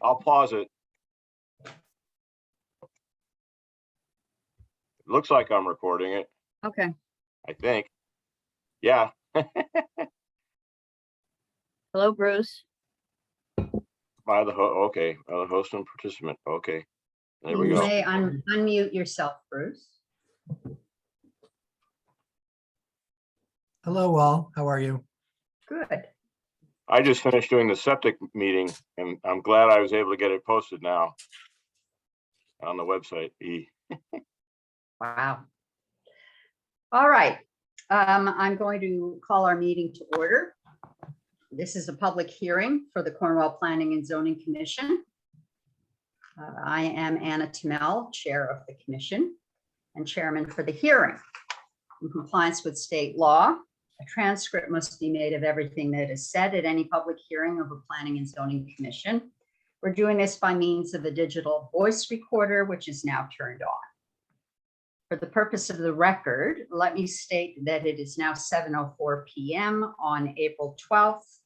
I'll pause it. It looks like I'm recording it, Okay. I think. Yeah. Hello, Bruce. By the okay. By the host and participant. Okay. There we You go. may unmute yourself, Bruce. Hello, all. How are you? Good. I just finished doing the septic meeting and I'm glad I was able to get it posted now on the website. Wow. All right. I'm going to call our meeting to order. This is a public hearing for the Cornwall Planning and Zoning Commission. I am Anna Tamel, Chair of the Commission and Chairman for the hearing. In compliance with state law, a transcript must be made of everything that is said at any public hearing of a Planning and Zoning Commission. We're doing this by means of a digital voice recorder, which is now turned on. For the purpose of the record, let me state that it is now 7:04 p.m. on April 12th,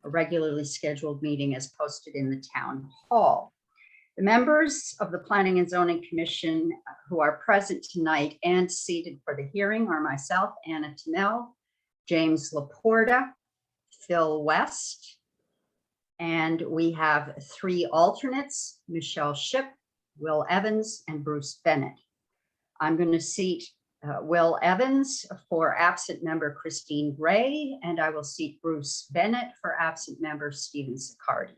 a regularly scheduled meeting as posted in the town hall. The members of the Planning and Zoning Commission who are present tonight and seated for the hearing are myself, Anna Tamel, James Laporta, Phil West, and we have three alternates, Michelle Shipp, Will Evans, and Bruce Bennett. I'm going to seat Will Evans for absent member Christine Gray, and I will seat Bruce Bennett for absent member Stephen Sicardi.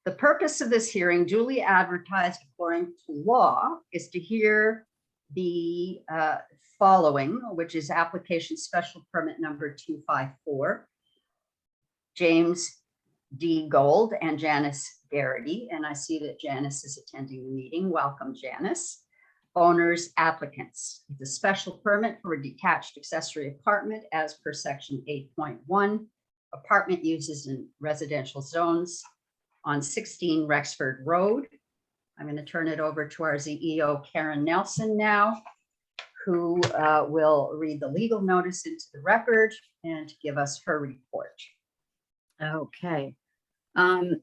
The purpose of this hearing, duly advertised according to law, is to hear the following, which is application special permit number 254, James D. Gold and Janice Garrity. And I see that Janice is attending the meeting. Welcome, Janice. Owners, applicants. The special permit for a detached accessory apartment as per section 8.1. Apartment uses in residential zones on 16 Rexford Road. I'm going to turn it over to our CEO, Karen Nelson now, who will read the legal notice into the record and give us her report. Okay.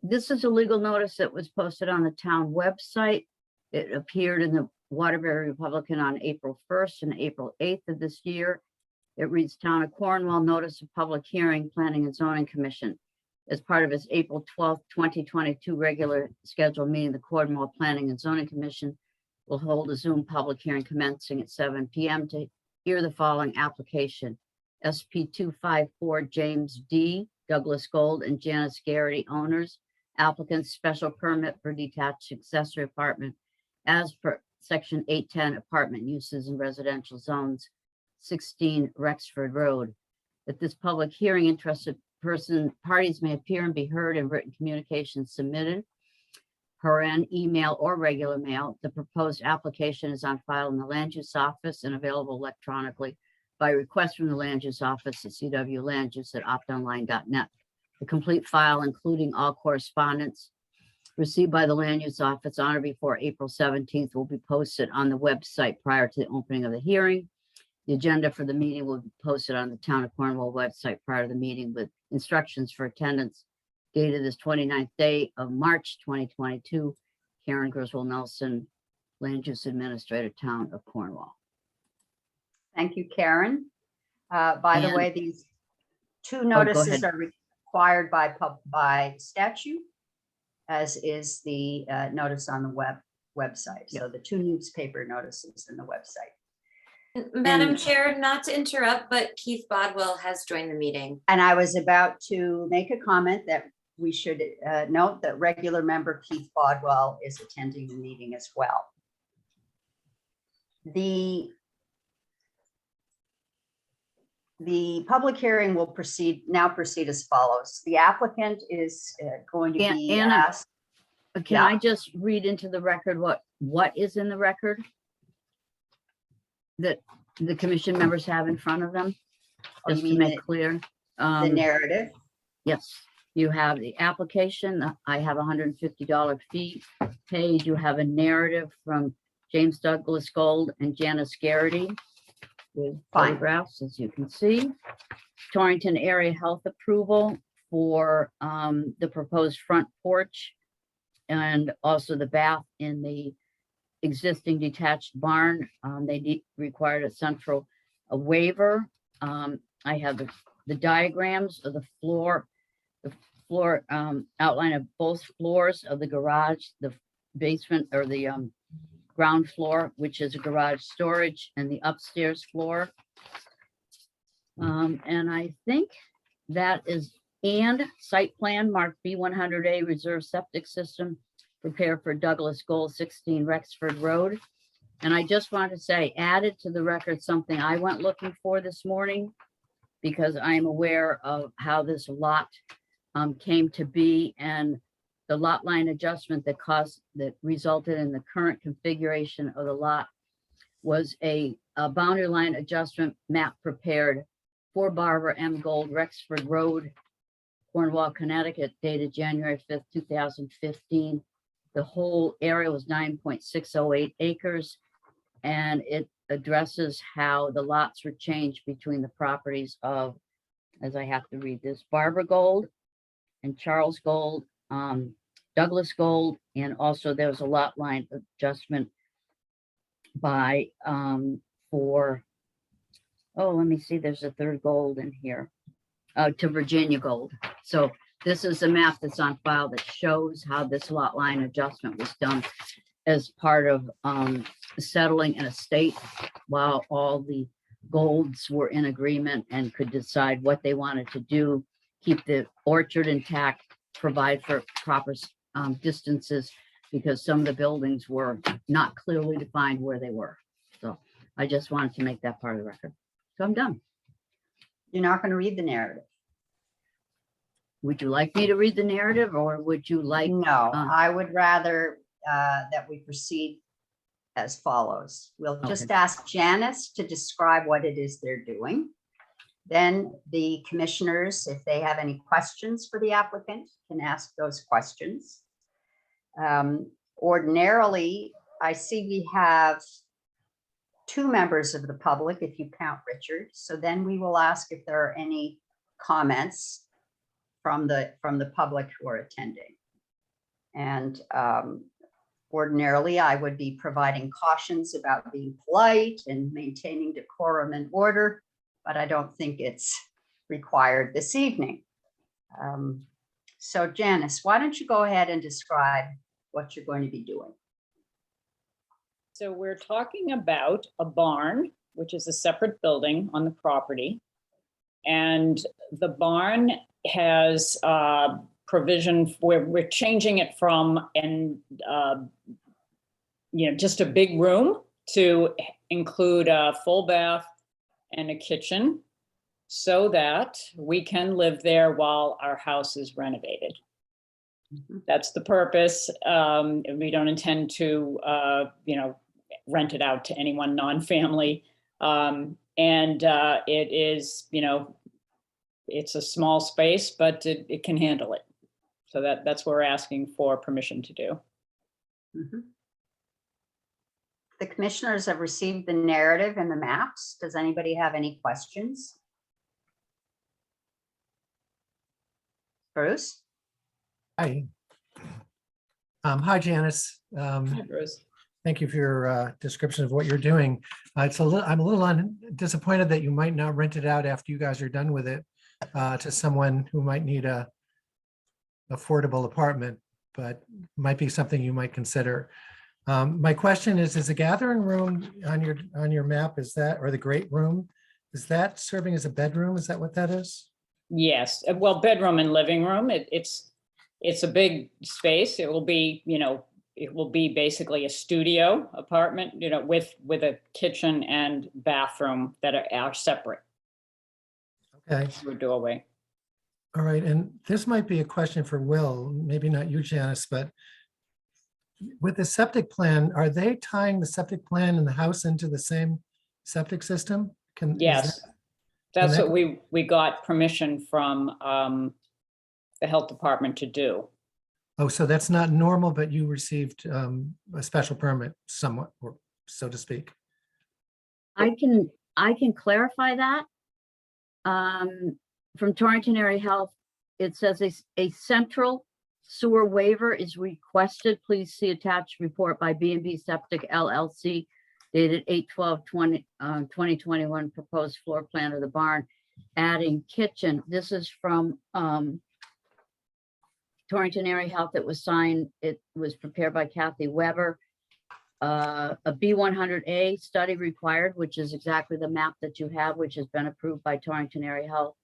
This is a legal notice that was posted on the town website. It appeared in the Waterbury Republican on April 1st and April 8th of this year. It reads Town of Cornwall Notice of Public Hearing, Planning and Zoning Commission. As part of its April 12th, 2022 regular scheduled meeting, the Cornwall Planning and Zoning Commission will hold a Zoom public hearing commencing at 7 p.m. to hear the following application. SP 254 James D. Douglas Gold and Janice Garrity owners, applicants special permit for detached accessory apartment as per section 810 apartment uses in residential zones, 16 Rexford Road. At this public hearing, interested parties may appear and be heard in written communication submitted per an email or regular mail. The proposed application is on file in the land use office and available electronically by request from the land use office at cwlanduse@optonline.net. The complete file, including all correspondence received by the land use office on or before April 17th, will be posted on the website prior to the opening of the hearing. The agenda for the meeting will be posted on the Town of Cornwall website prior to the meeting with instructions for attendance dated this 29th day of March 2022. Karen Griswold Nelson, Land Use Administrator, Town of Cornwall. Thank you, Karen. By the And- way, these two ahead. notices are required by statute, as is the notice on the website. So the two newspaper notices in the website. Madam And- Chair, not to interrupt, but Keith Bodwell has joined the meeting. And I was about to make a comment that we should note that regular member Keith Bodwell is attending the meeting as well. The public hearing will proceed as follows. The applicant is going to be Anna, asked. Can I just read into the record what is in the record that the commission members have in front of them? Oh, you Just to mean make clear. the narrative? Yes, you have the application. I have $150 fee paid. You have a narrative from James Douglas Gold and Janice Garrity with Fine. photographs, as you can see. Torrington Area Health Approval for the proposed front porch and also the bath in the existing detached barn. Required a waiver. I have the diagrams of the floor outline of both floors of the garage, the basement or the ground floor, which is a garage storage, and the upstairs floor. And I think that is, and site plan marked B100A reserve septic system prepared for Douglas Gold 16 Rexford Road. And I just want to say, added to the record something I went looking for this morning, because I'm aware of how this lot came to be, and the lot line adjustment that resulted in the current configuration of the lot was a boundary line adjustment map prepared for Barbara M. Gold, Rexford Road, Cornwall, Connecticut, dated January 5th, 2015. The whole area was 9.608 acres, and it addresses how the lots were changed between the properties of, as I have to read this, Barbara Gold and Charles Gold, Douglas Gold, and also there was a lot line adjustment by let me see, there's a third Gold in here, to Virginia Gold. So this is a map that's on file that shows how this lot line adjustment was done as part of settling an estate, while all the Golds were in agreement and could decide what they wanted to do, keep the orchard intact, provide for proper distances, because some of the buildings were not clearly defined where they were. So I just wanted to make that part of the record. So I'm done. You're not going to read the narrative? Would you like me to read the narrative, or would you like? No, I would rather that we proceed as follows. We'll just ask Janice to describe what it is they're doing. Then the commissioners, if they have any questions for the applicant, can ask those questions. Ordinarily, I see we have 2 members of the public, if you count Richard. So then we will ask if there are any comments from the public who are attending. And ordinarily, I would be providing cautions about being polite and maintaining decorum and order, but I don't think it's required this evening. So Janice, why don't you go ahead and describe what you're going to be doing? So we're talking about a barn, which is a separate building on the property. And the barn has provision where we're changing it from just a big room to include a full bath and a kitchen, so that we can live there while our house is renovated. Mhm. That's the purpose. We don't intend to, rent it out to anyone non-family. It is, it's a small space, but it can handle it. So that's what we're asking for permission to do. Mhm. The commissioners have received the narrative and the maps. Does anybody have any questions? Bruce? Hi. Hi, Janice. Hi, Bruce. Thank you for your description of what you're doing. I'm a little disappointed that you might not rent it out after you guys are done with it to someone who might need a affordable apartment, but might be something you might consider. My question is the gathering room on your map, is that, or the great room, is that serving as a bedroom? Is that what that is? Yes, well, bedroom and living room. It's a big space. It will be, it will be basically a studio apartment, with a kitchen and bathroom that are separate Okay. through a doorway. All right. And this might be a question for Will, maybe not you, Janice, but with the septic plan, are they tying the septic plan and the house into the same septic system? Yes, that's what we got permission from the health department to do. Oh, so that's not normal, but you received a special permit somewhat, or so to speak. I can clarify that. From Torrington Area Health, it says a central sewer waiver is requested. Please see attached report by B&B Septic LLC dated 8/12/2021, proposed floor plan of the barn, adding kitchen. This is from Torrington Area Health. It was signed, it was prepared by Kathy Weber. A B100A study required, which is exactly the map that you have, which has been approved by Torrington Area Health.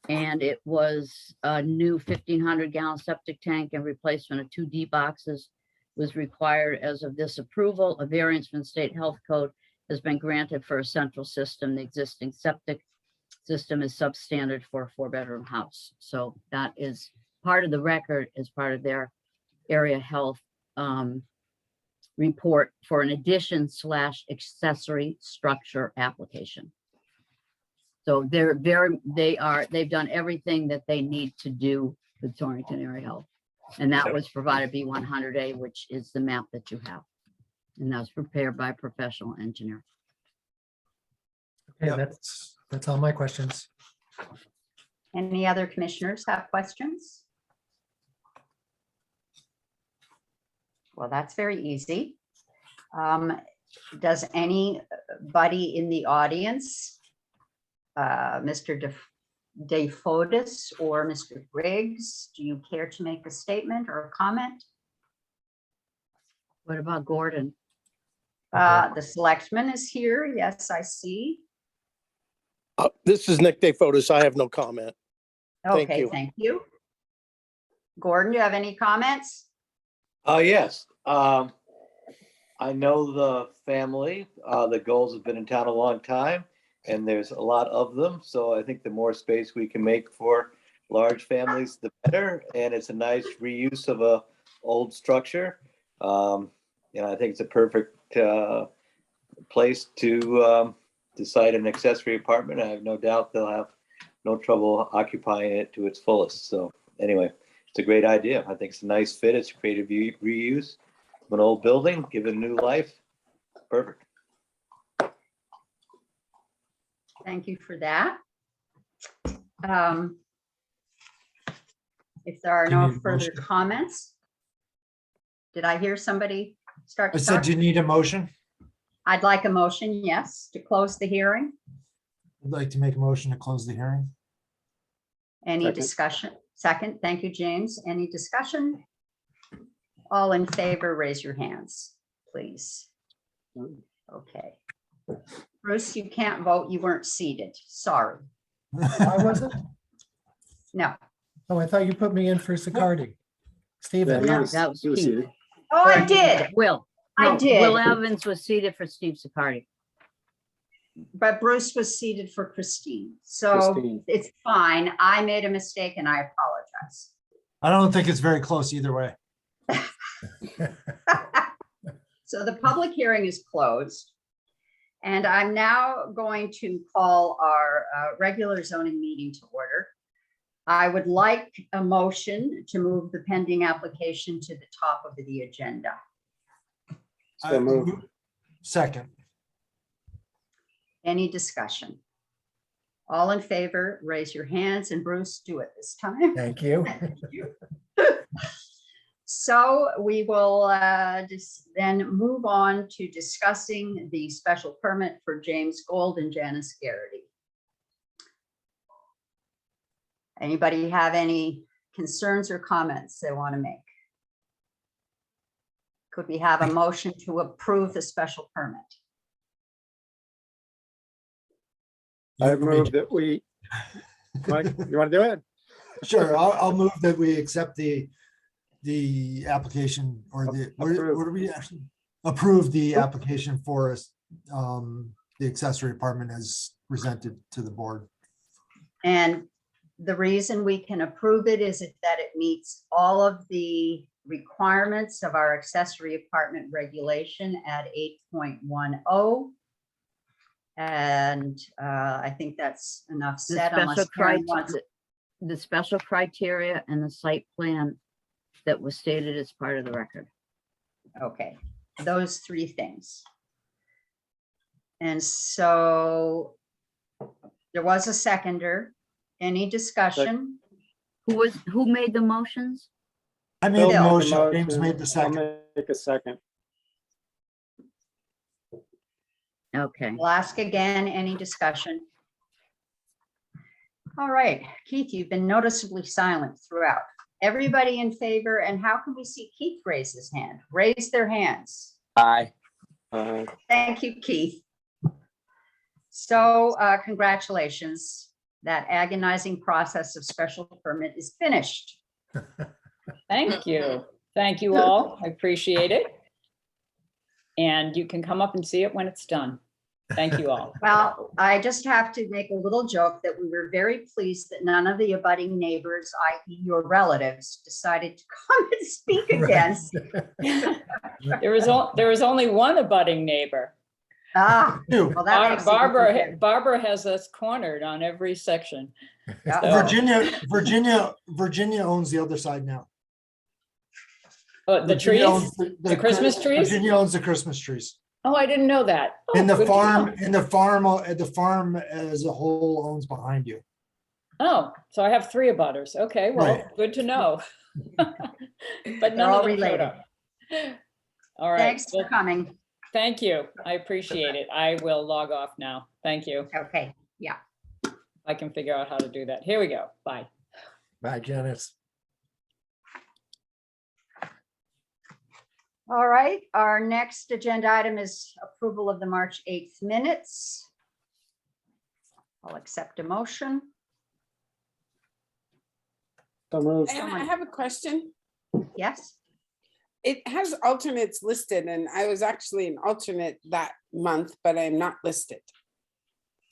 And it was a new 1,500-gallon septic tank and replacement of 2 D boxes was required as of this approval. A variance from the state health code has been granted for a central system. The existing septic system is substandard for a 4-bedroom house. So that is part of the record as part of their area health report for an addition / accessory structure application. So they've done everything that they need to do with Torrington Area Health. And that was provided B100A, which is the map that you have. And that was prepared by a professional engineer. Okay, that's all my questions. Any other commissioners have questions? Well, that's very easy. Does anybody in the audience, Mr. DeFotis or Mr. Briggs, do you care to make a statement or a comment? What about Gordon? The selectman is here. Yes, I see. This is Nick DeFotis. I have no comment. Thank Okay, you. thank you. Gordon, do you have any comments? Yes. I know the family. The Goals have been in town a long time, and there's a lot of them. So I think the more space we can make for large families, the better. And it's a nice reuse of a old structure. I think it's a perfect place to site an accessory apartment. I have no doubt they'll have no trouble occupying it to its fullest. So anyway, it's a great idea. I think it's a nice fit. It's a creative reuse of an old building, given new life. Perfect. Thank you for that. If there are Do you no need a further motion? comments. Did I hear somebody start I to said, talk? do you need a motion? I'd like a motion, yes, to close the hearing. I'd like to make a motion to close the hearing. Any Second. discussion? Second, thank you, James. Any discussion? All in favor, raise your hands, please. Okay. Bruce, you can't vote. You weren't seated. Sorry. I wasn't? No. Oh, I thought you put me in for Sicardi. Steven. No, that was Keith. Oh, I did. Will. I No, did. Will Evans was seated for Steve Sicardi. But Bruce was seated for Christine. So Christine. it's fine. I made a mistake and I apologize. I don't think it's very close either way. So the public hearing is closed. And I'm now going to call our regular zoning meeting to order. I would like a motion to move the pending application to the top of the agenda. Second. Any discussion? All in favor, raise your hands, and Bruce, do it this time. Thank you. So we will just then move on to discussing the special permit for James Gold and Janice Garrity. Anybody have any concerns or comments they want to make? Could we have a motion to approve the special permit? I move that we, Mike, you want to do it? Sure, I'll move that we accept the application or what do we actually approve the application for us, the accessory apartment as presented to the board. And the reason we can approve it is that it meets all of the requirements of our accessory apartment regulation at 8.10. And I think that's enough The said. unless special Karen wants- the special criteria and the site plan that was stated as part of the record. Okay, those three things. And so there was a seconder. Any discussion? Who made the motions? I made Bill the made the motion, James motion. made the I'll second. make a second. Okay, We'll ask again, any discussion? All right, Keith, you've been noticeably silent throughout. Everybody in favor, and how can we see Keith raise his hand? Raise their hands. Aye. Thank you, Keith. So congratulations. That agonizing process of special permit is finished. Thank you. Thank you all. I appreciate it. And you can come up and see it when it's done. Thank you all. Well, I just have to make a little joke that we were very pleased that none of the abutting neighbors, i.e. your relatives, decided to come and speak against. There was only one abutting neighbor. Ah, Two. well, that makes it easier. Barbara has us cornered on every section. Yeah. So- Virginia owns the other side now. Oh, the Virginia trees? owns The Christmas trees? Virginia owns the Christmas trees. Oh, I didn't know that. Oh, And the good to farm, know. the farm as a whole owns behind you. Oh, so I have 3 abutters. Okay, well, Right. good to know. But They're none all of them showed related. up. All right. Thanks for Well, coming. thank you. I appreciate it. I will log off now. Thank you. Okay, yeah. I can figure out how to do that. Here we go. Bye. Bye, Janice. All right, our next agenda item is approval of the March 8th minutes. I'll accept a motion. So moved. I have a question. Yes, It has alternates listed and I was actually an alternate that month, but I'm not listed.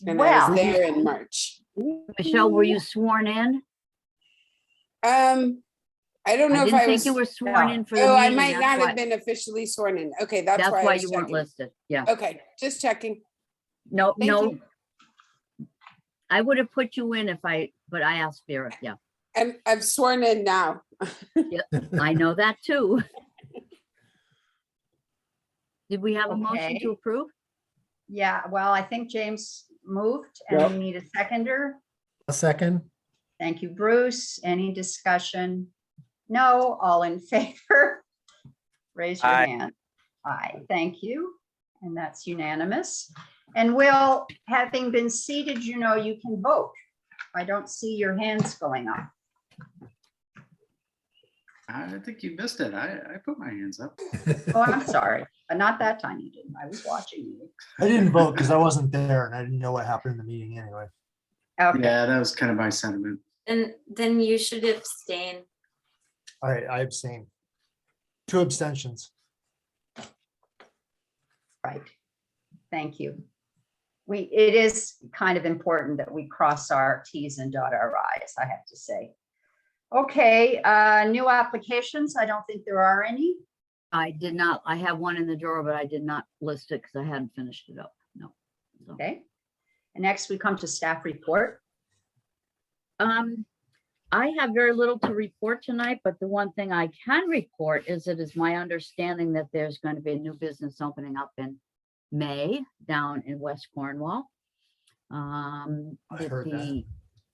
And I well, was there in March. Michelle, were you sworn in? I don't know I if didn't I think was, you were sworn in for the oh, I meeting. might That's not why- have been officially sworn in. Okay, that's That's why I why was you weren't checking. listed. Yeah, Okay, just checking. no, Thank no. you. I would have put you in but I asked Vera. Yeah, I've sworn in now. I know that too. Did we have a motion Okay. to approve? yeah, well, I think James moved and Yep. we need a seconder. A second. Thank you, Bruce. Any discussion? No, all in favor? Raise your Aye. hand. Aye, thank you. And that's unanimous. And Will, having been seated, you know, you can vote. I don't see your hands going up. I think you missed it. I put my hands up. Oh, I'm sorry, but not that time you didn't. I was watching you. I didn't vote because I wasn't there and I didn't know what happened in the meeting anyway. Okay, Yeah, that was kind of my sentiment. And then you should abstain. All right, I abstain. 2 abstentions. right. Thank you. It is kind of important that we cross our Ts and dot our Is, I have to say. Okay, new applications. I don't think there are any. I did not, I have one in the drawer, but I did not list it because I hadn't finished it up. No. So, Okay. And next we come to staff report. I have very little to report tonight, but the one thing I can report is it is my understanding that there's going to be a new business opening up in May down in West Cornwall. I That heard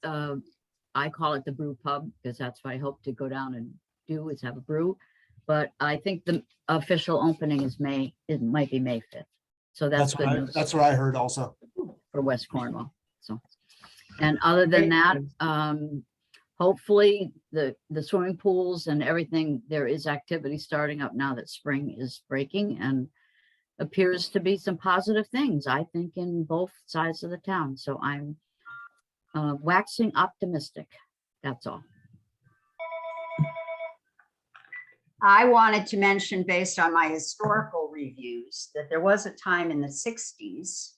that. I call it the brew pub because that's what I hope to go down and do is have a brew. But I think the official opening is May, it might be May 5th. So that's good news That's what I heard also. for West Cornwall. So, and other than that, hopefully the swimming pools and everything, there is activity starting up now that spring is breaking and appears to be some positive things, I think, in both sides of the town. So I'm waxing optimistic. That's all. I wanted to mention, based on my historical reviews, that there was a time in the 60s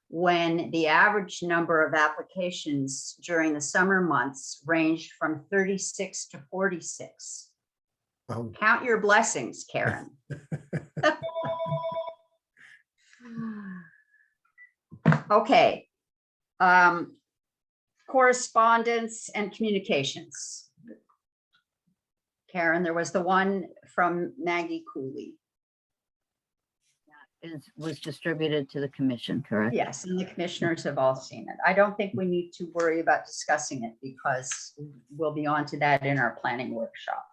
when the average number of applications during the summer months ranged from 36 to 46. Oh. Count your blessings, Karen. Okay. Correspondence and communications. Karen, there was the one from Maggie Cooley. was distributed to the commission, correct? Yes, and the commissioners have all seen it. I don't think we need to worry about discussing it because we'll be on to that in our planning workshop.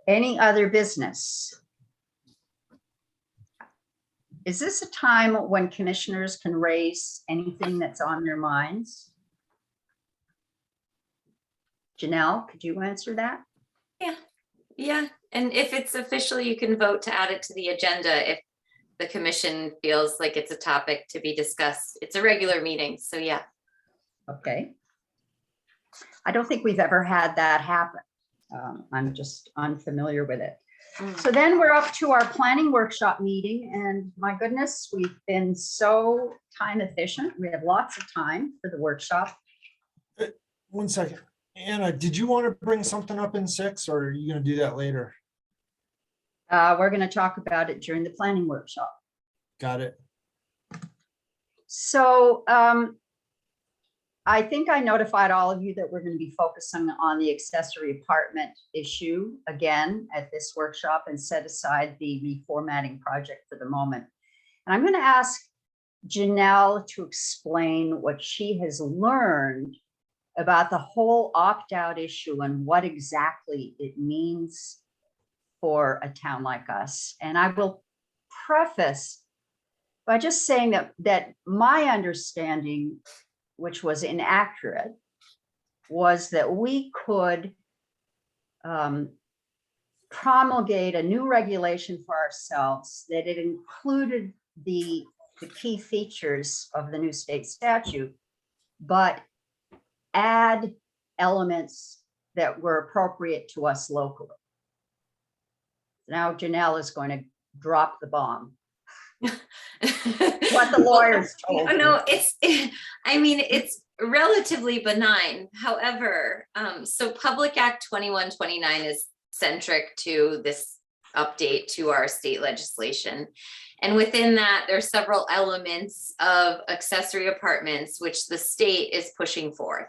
Any other business? Is this a time when commissioners can raise anything that's on their minds? Janelle, could you answer that? Yeah, and if it's official, you can vote to add it to the agenda if the commission feels like it's a topic to be discussed. It's a regular meeting, so yeah. Okay. I don't think we've ever had that happen. I'm just unfamiliar with it. So then we're up to our planning workshop meeting, and my goodness, we've been so time efficient. We have lots of time for the workshop. 1 second. Anna, did you want to bring something up in 6 or are you going to do that later? We're going to talk about it during the planning workshop. Got it. So I think I notified all of you that we're going to be focusing on the accessory apartment issue again at this workshop and set aside the reformatting project for the moment. And I'm going to ask Janelle to explain what she has learned about the whole opt-out issue and what exactly it means for a town like us. And I will preface by just saying that my understanding, which was inaccurate, was that we could promulgate a new regulation for ourselves, that it included the key features of the new state statute, but add elements that were appropriate to us locally. Now Janelle is going to drop the bomb. What the lawyers told me. No, I mean, it's relatively benign. However, so Public Act 2129 is centric to this update to our state legislation. And within that, there are several elements of accessory apartments, which the state is pushing forth.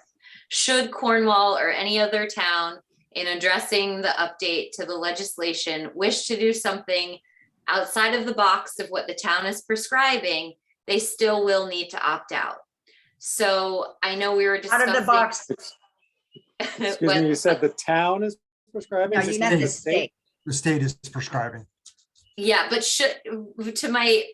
Should Cornwall or any other town, in addressing the update to the legislation, wish to do something outside of the box of what the town is prescribing, they still will need to opt out. So I know we were discussing. Out of the box. Excuse me, you said the town is prescribing? No, you meant the state. The state is prescribing. Yeah, but to my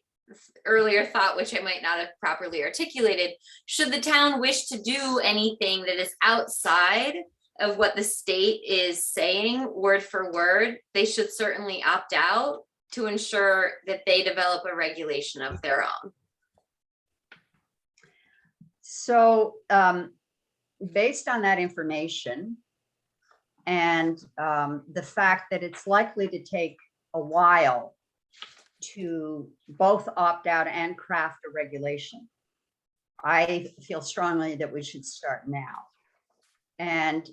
earlier thought, which I might not have properly articulated, should the town wish to do anything that is outside of what the state is saying word for word, they should certainly opt out to ensure that they develop a regulation of their own. So based on that information and the fact that it's likely to take a while to both opt out and craft a regulation, I feel strongly that we should start now. And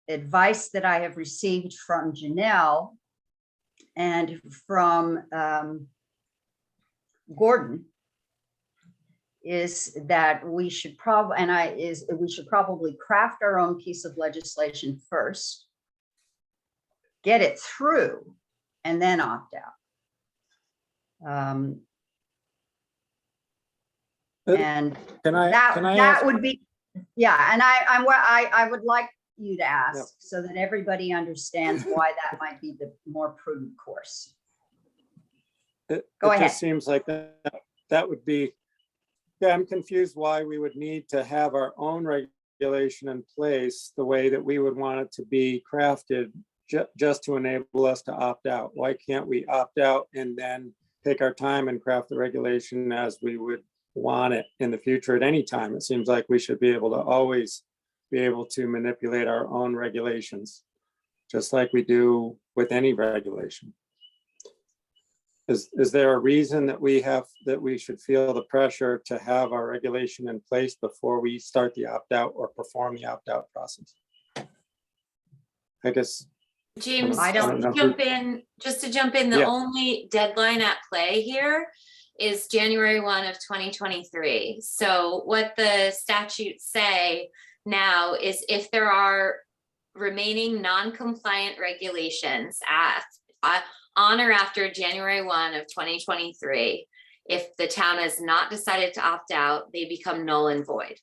advice that I have received from Janelle and from Gordon is that we should probably craft our own piece of legislation first, get it through, and then opt out. And that would be, yeah. And I would like you to ask so that everybody understands why that might be the more prudent course. Go ahead. It just seems like that would be, yeah, I'm confused why we would need to have our own regulation in place the way that we would want it to be crafted just to enable us to opt out. Why can't we opt out and then take our time and craft the regulation as we would want it in the future at any time? It seems like we should be able to always be able to manipulate our own regulations, just like we do with any regulation. Is there a reason that we should feel the pressure to have our regulation in place before we start the opt-out or perform the opt-out process? I guess. James, I don't just to jump in, the only deadline at play here is January 1 of 2023. So what the statutes say now is if there are remaining non-compliant regulations on or after January 1 of 2023. If the town has not decided to opt out, they become null and void.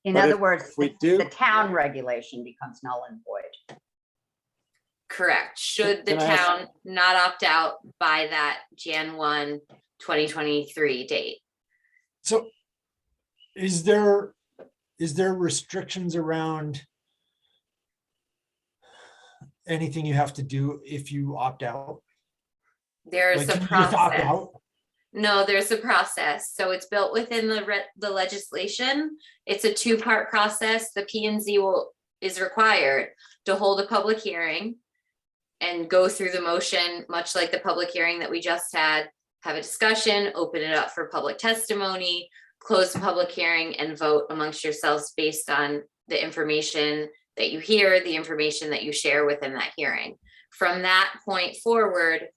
In But other if words, we the do- the town regulation becomes null and void. Correct. Should the Can I ask- town not opt out by that Jan 1, 2023 date. So is there restrictions around anything you have to do if you opt out? There's Like, a can you just opt process. out? No, there's a process. So it's built within the legislation. It's a two-part process. The P&Z is required to hold a public hearing and go through the motion, much like the public hearing that we just had, have a discussion, open it up for public testimony, close the public hearing and vote amongst yourselves based on the information that you hear, the information that you share within that hearing. From that point forward,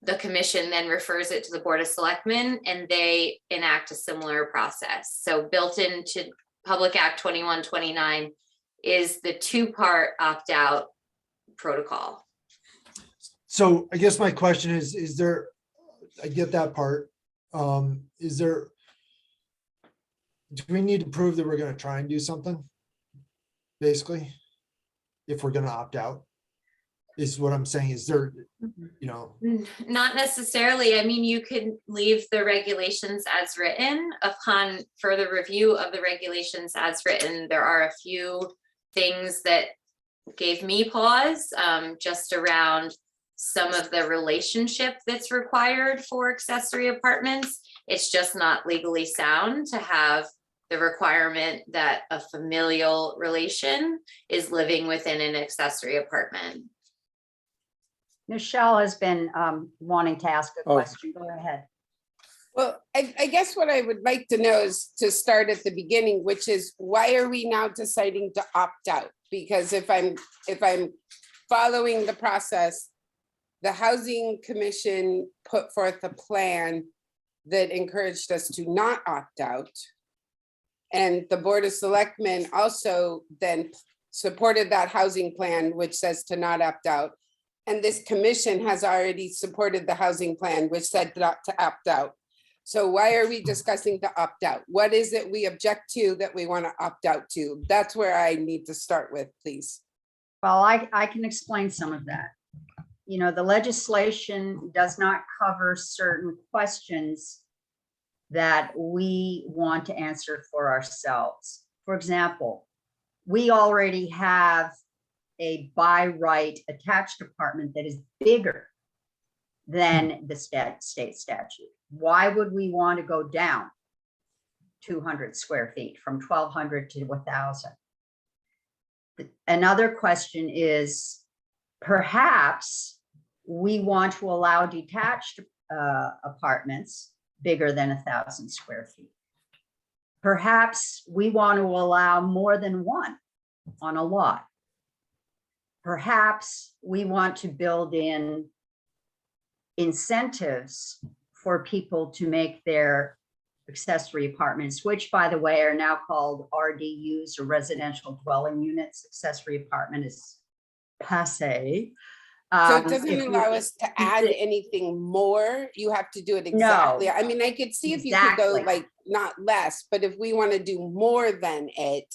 the commission then refers it to the Board of Selectmen and they enact a similar process. So built into Public Act 2129 is the two-part opt-out protocol. So I guess my question is there, I get that part. Do we need to prove that we're gonna try and do something? Basically, if we're gonna opt out, is what I'm saying. Is there, Not necessarily. I mean, you could leave the regulations as written. Upon further review of the regulations as written, there are a few things that gave me pause, just around some of the relationship that's required for accessory apartments. It's just not legally sound to have the requirement that a familial relation is living within an accessory apartment. Michelle has been wanting to ask a Oh. question. Go ahead. Well, I guess what I would like to know is to start at the beginning, which is why are we now deciding to opt out? Because if I'm following the process, the Housing Commission put forth a plan that encouraged us to not opt out. And the Board of Selectmen also then supported that housing plan, which says to not opt out. And this commission has already supported the housing plan, which said not to opt out. So why are we discussing the opt out? What is it we object to that we want to opt out to? That's where I need to start with, please. Well, I can explain some of that. You know, the legislation does not cover certain questions that we want to answer for ourselves. For example, we already have a by right attached apartment that is bigger than the state statute. Why would we want to go down 200 square feet from 1,200 to 1,000? Another question is, perhaps we want to allow detached apartments bigger than 1,000 square feet. Perhaps we want to allow more than one on a lot. Perhaps we want to build in incentives for people to make their accessory apartments, which by the way, are now called RDUs or residential dwelling units. Accessory apartment is passé. So it doesn't If we- allow us to add anything more. You have to do it exactly. I mean, I could see if you could go Exactly. like not less, but if we want to do more than it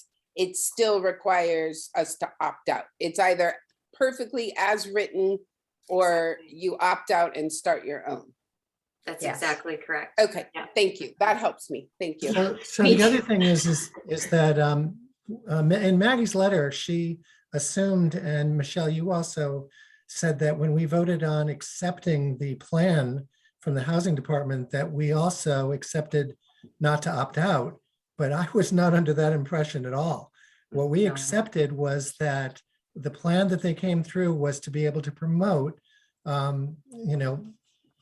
still requires us to opt out. It's either perfectly as written or you opt out and start your own. That's Yes. exactly correct. Okay, Yeah. thank you. That helps me. Thank you. So the other thing is that in Maggie's letter, she assumed, and Michelle, you also said that when we voted on accepting the plan from the housing department, that we also accepted not to opt out. But I was not under that impression at all. What we No. accepted was that the plan that they came through was to be able to promote,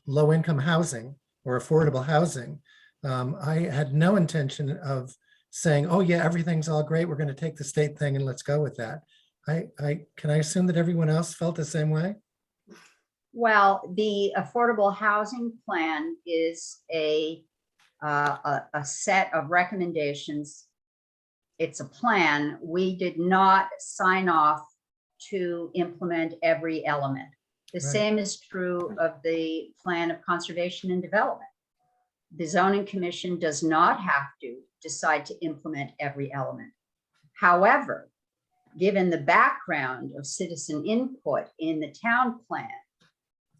low-income housing or affordable housing. I had no intention of saying, oh yeah, everything's all great. We're going to take the state thing and let's go with that. Can I assume that everyone else felt the same way? Well, the affordable housing plan is a set of recommendations. It's a plan. We did not sign off to implement every element. The Right. same is true of the plan of conservation and development. The zoning commission does not have to decide to implement every element. However, given the background of citizen input in the town plan,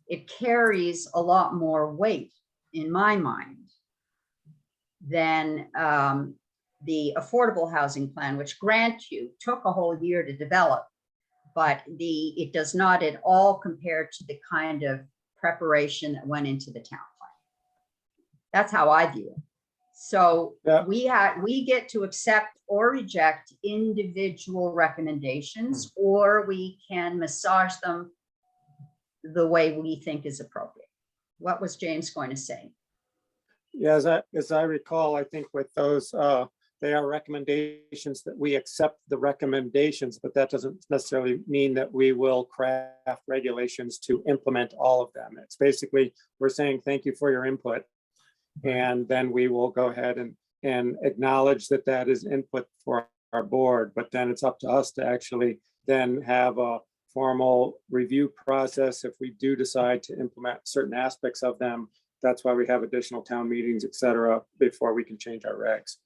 it carries a lot more weight in my mind than the affordable housing plan, which, grant you, took a whole year to develop, but it does not at all compare to the kind of preparation that went into the town plan. That's how I view it. So Yeah. we get to accept or reject individual recommendations, or we can massage them the way we think is appropriate. What was James going to say? Yeah, as I recall, I think with those, they are recommendations that we accept the recommendations, but that doesn't necessarily mean that we will craft regulations to implement all of them. It's basically, we're saying, thank you for your input. And then we will go ahead and acknowledge that that is input for our board, but then it's up to us to actually then have a formal review process if we do decide to implement certain aspects of them. That's why we have additional town meetings, et cetera, before we can change our regs.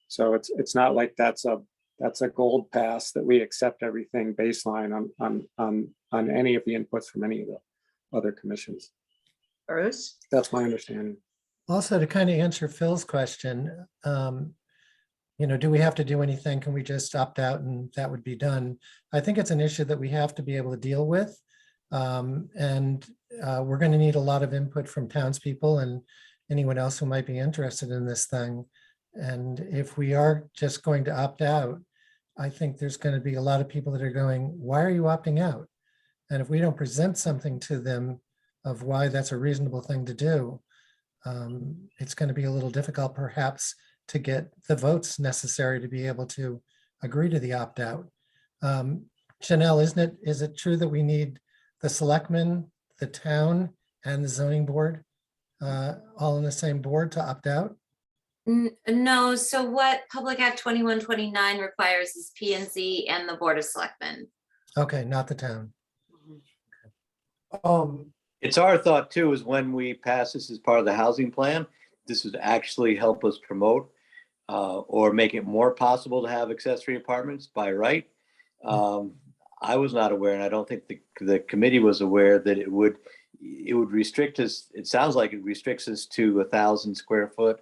So it's not like that's a gold pass that we accept everything baseline on any of the inputs from any of the other commissions. Bruce? That's my understanding. Also, to kind of answer Phil's question, do we have to do anything? Can we just opt out and that would be done? I think it's an issue that we have to be able to deal with. We're going to need a lot of input from townspeople and anyone else who might be interested in this thing. And if we are just going to opt out, I think there's going to be a lot of people that are going, why are you opting out? And if we don't present something to them of why that's a reasonable thing to do, it's going to be a little difficult perhaps to get the votes necessary to be able to agree to the opt-out. Janelle, is it true that we need the selectmen, the town, and the zoning board all in the same board to opt out? No, so what Public Act 2129 requires is P&Z and the Board of Selectmen. Okay, not the town. It's our thought too, is when we pass this as part of the housing plan, this would actually help us promote or make it more possible to have accessory apartments by right. I was not aware, and I don't think the committee was aware that it would restrict us. It sounds like it restricts us to 1,000 square foot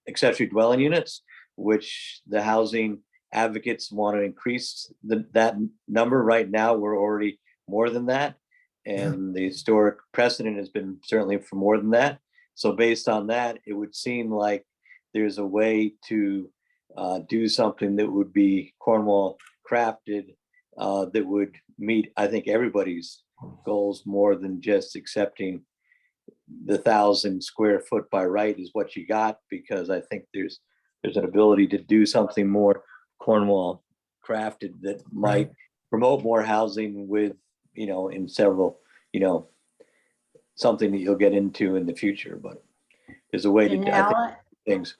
accessory dwelling units, which the housing advocates want to increase that number. Right now, we're already more than that. And the historic precedent has been certainly for more than that. So based on that, it would seem like there's a way to do something that would be Cornwall crafted, that would meet, I think, everybody's goals more than just accepting the 1,000 square foot by right is what you got, because I think there's an ability to do something more Cornwall crafted that might promote more housing with, in several, something that you'll get into in the future, but there's a way to do things.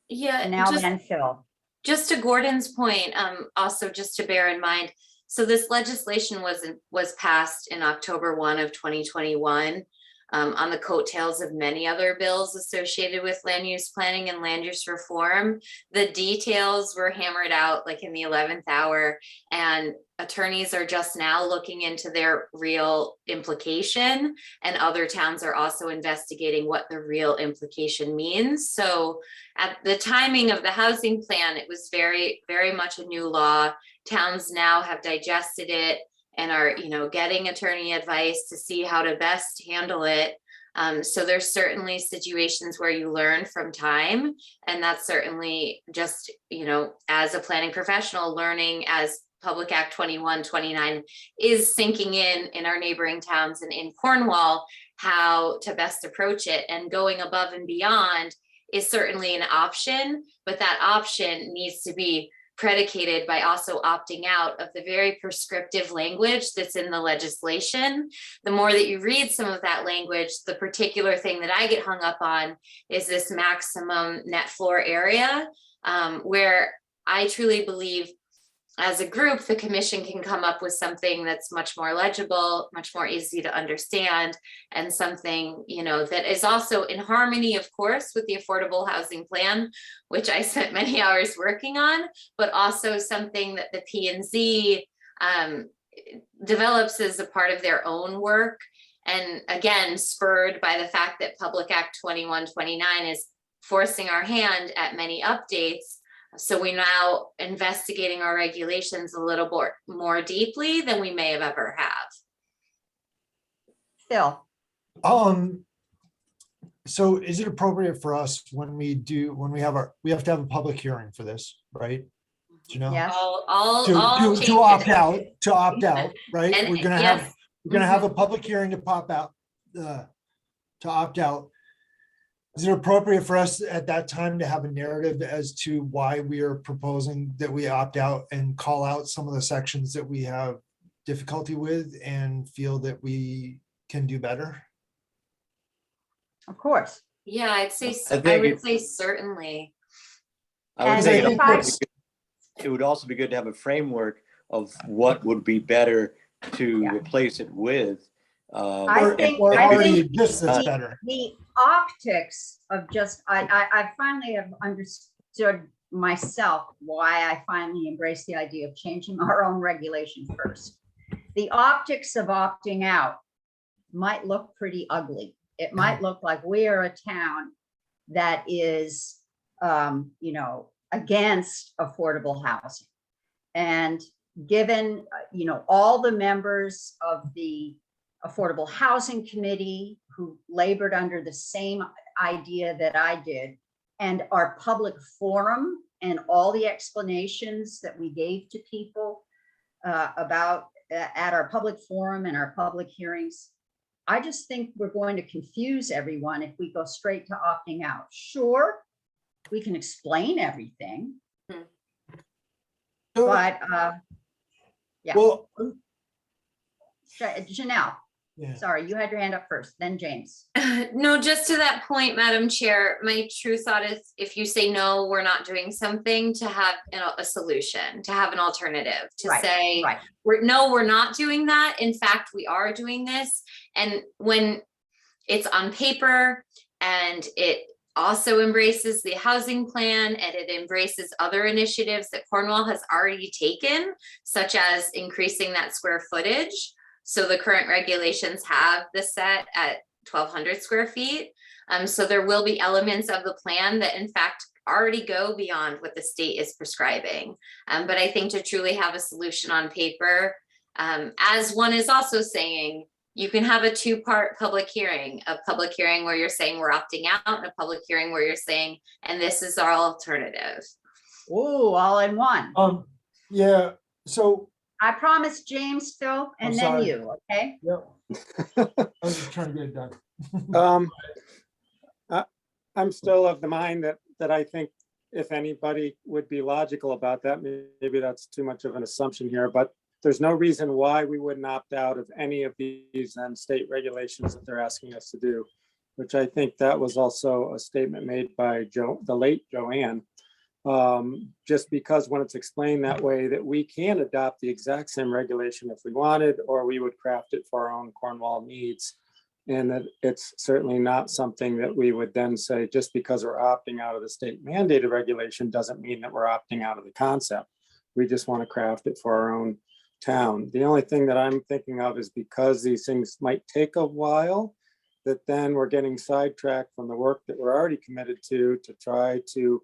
Yeah, Now then, Phil. just to Gordon's point, also just to bear in mind, so this legislation was passed in October 1 of 2021 on the coattails of many other bills associated with land use planning and land use reform. The details were hammered out like in the 11th hour, and attorneys are just now looking into their real implication, and other towns are also investigating what the real implication means. So at the timing of the housing plan, it was very, very much a new law. Towns now have digested it and are, getting attorney advice to see how to best handle it. So there's certainly situations where you learn from time, and that's certainly just, as a planning professional, learning as Public Act 2129 is sinking in our neighboring towns and in Cornwall, how to best approach it. And going above and beyond is certainly an option, but that option needs to be predicated by also opting out of the very prescriptive language that's in the legislation. The more that you read some of that language, the particular thing that I get hung up on is this maximum net floor area, where I truly believe as a group, the commission can come up with something that's much more legible, much more easy to understand, and something, that is also in harmony, of course, with the affordable housing plan, which I spent many hours working on, but also something that the P+Z develops as a part of their own work. And again, spurred by the fact that Public Act 2129 is forcing our hand at many updates. So we're now investigating our regulations a little more deeply than we may have ever have. Phil, So is it appropriate for us when we have to have a public hearing for this, right? Do you know? yes, All To opt out, right? And We're gonna yes. have a public hearing to opt out. Is it appropriate for us at that time to have a narrative as to why we are proposing that we opt out and call out some of the sections that we have difficulty with and feel that we can do better? of course. Yeah, I'd say, I I think would it- say certainly. I would And say if I- it would also be good to have a framework of what would be better to Yeah. replace it with. I think- Or I already think exists that's better. The optics of just, I finally have understood myself why I finally embraced the idea of changing our own regulation first. The optics of opting out might look pretty ugly. It might look like we are a town that is, against affordable housing. And given, all the members of the Affordable Housing Committee who labored under the same idea that I did, and our public forum and all the explanations that we gave to people about at our public forum and our public hearings, I just think we're going to confuse everyone if we go straight to opting out. Sure, we can explain everything, but yeah. Well, Janelle, yeah. sorry, you had your hand up first, then James. No, just to that point, Madam Chair, my true thought is if you say, no, we're not doing something, to have a solution, to have an alternative, to Right, say, right. we're not doing that. In fact, we are doing this. And when it's on paper and it also embraces the housing plan and it embraces other initiatives that Cornwall has already taken, such as increasing that square footage. So the current regulations have the set at 1,200 square feet. So there will be elements of the plan that in fact already go beyond what the state is prescribing. But I think to truly have a solution on paper, as one is also saying, you can have a two-part public hearing, a public hearing where you're saying we're opting out, and a public hearing where you're saying, and this is our alternative. Oh, all in one. Yeah, so, I promise James, Phil, and I'm then sorry. you, okay? yep. I was just trying to get it done. I'm still of the mind that I think if anybody would be logical about that, maybe that's too much of an assumption here, but there's no reason why we wouldn't opt out of any of these state regulations that they're asking us to do, which I think that was also a statement made by the late Joanne. Just because when it's explained that way, that we can adopt the exact same regulation if we wanted, or we would craft it for our own Cornwall needs. And that it's certainly not something that we would then say, just because we're opting out of the state mandated regulation doesn't mean that we're opting out of the concept. We just want to craft it for our own town. The only thing that I'm thinking of is because these things might take a while, that then we're getting sidetracked from the work that we're already committed to try to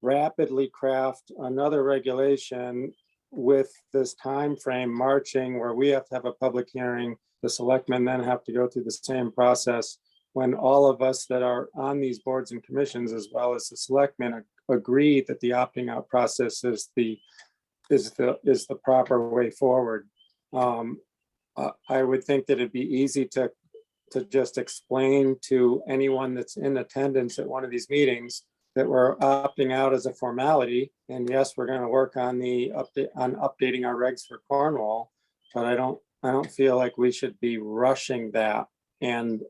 rapidly craft another regulation with this time frame marching where we have to have a public hearing. The selectmen then have to go through the same process when all of us that are on these boards and commissions, as well as the selectmen, agree that the opting out process is the proper way forward. I would think that it'd be easy to just explain to anyone that's in attendance at one of these meetings that we're opting out as a formality. And yes, we're going to work on the updating our regs for Cornwall, but I don't feel like we should be rushing that and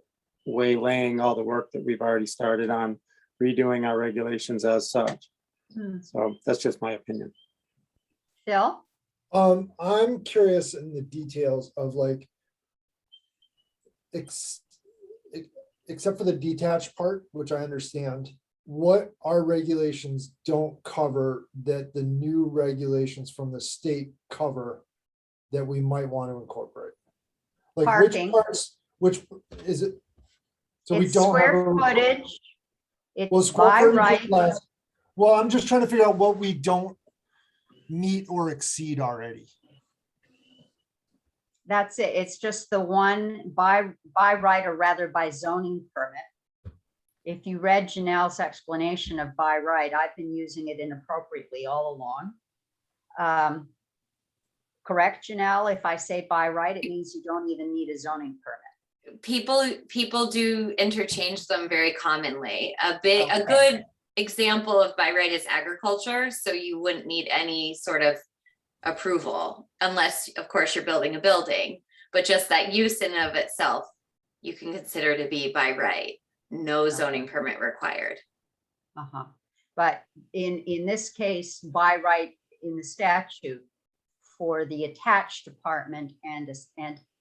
waylaying all the work that we've already started on redoing our regulations as such. So that's just my opinion. Phil? I'm curious in the details of like, except for the detached part, which I understand, what our regulations don't cover that the new regulations from the state cover that we might want to incorporate? Like Parking. which parts, which is it? So we It's don't have square a. footage. Well, It's square by footage is right. less. Well, I'm just trying to figure out what we don't meet or exceed already. That's it. It's just the one by right, or rather by zoning permit. If you read Janelle's explanation of by right, I've been using it inappropriately all along. Correct, Janelle? If I say by right, it means you don't even need a zoning permit. People do interchange them very commonly. A Okay. good example of by right is agriculture, so you wouldn't need any sort of approval unless, of course, you're building a building, but just that use in and of itself, you can consider to be by right. No zoning permit required. But in this case, by right in the statute for the attached apartment and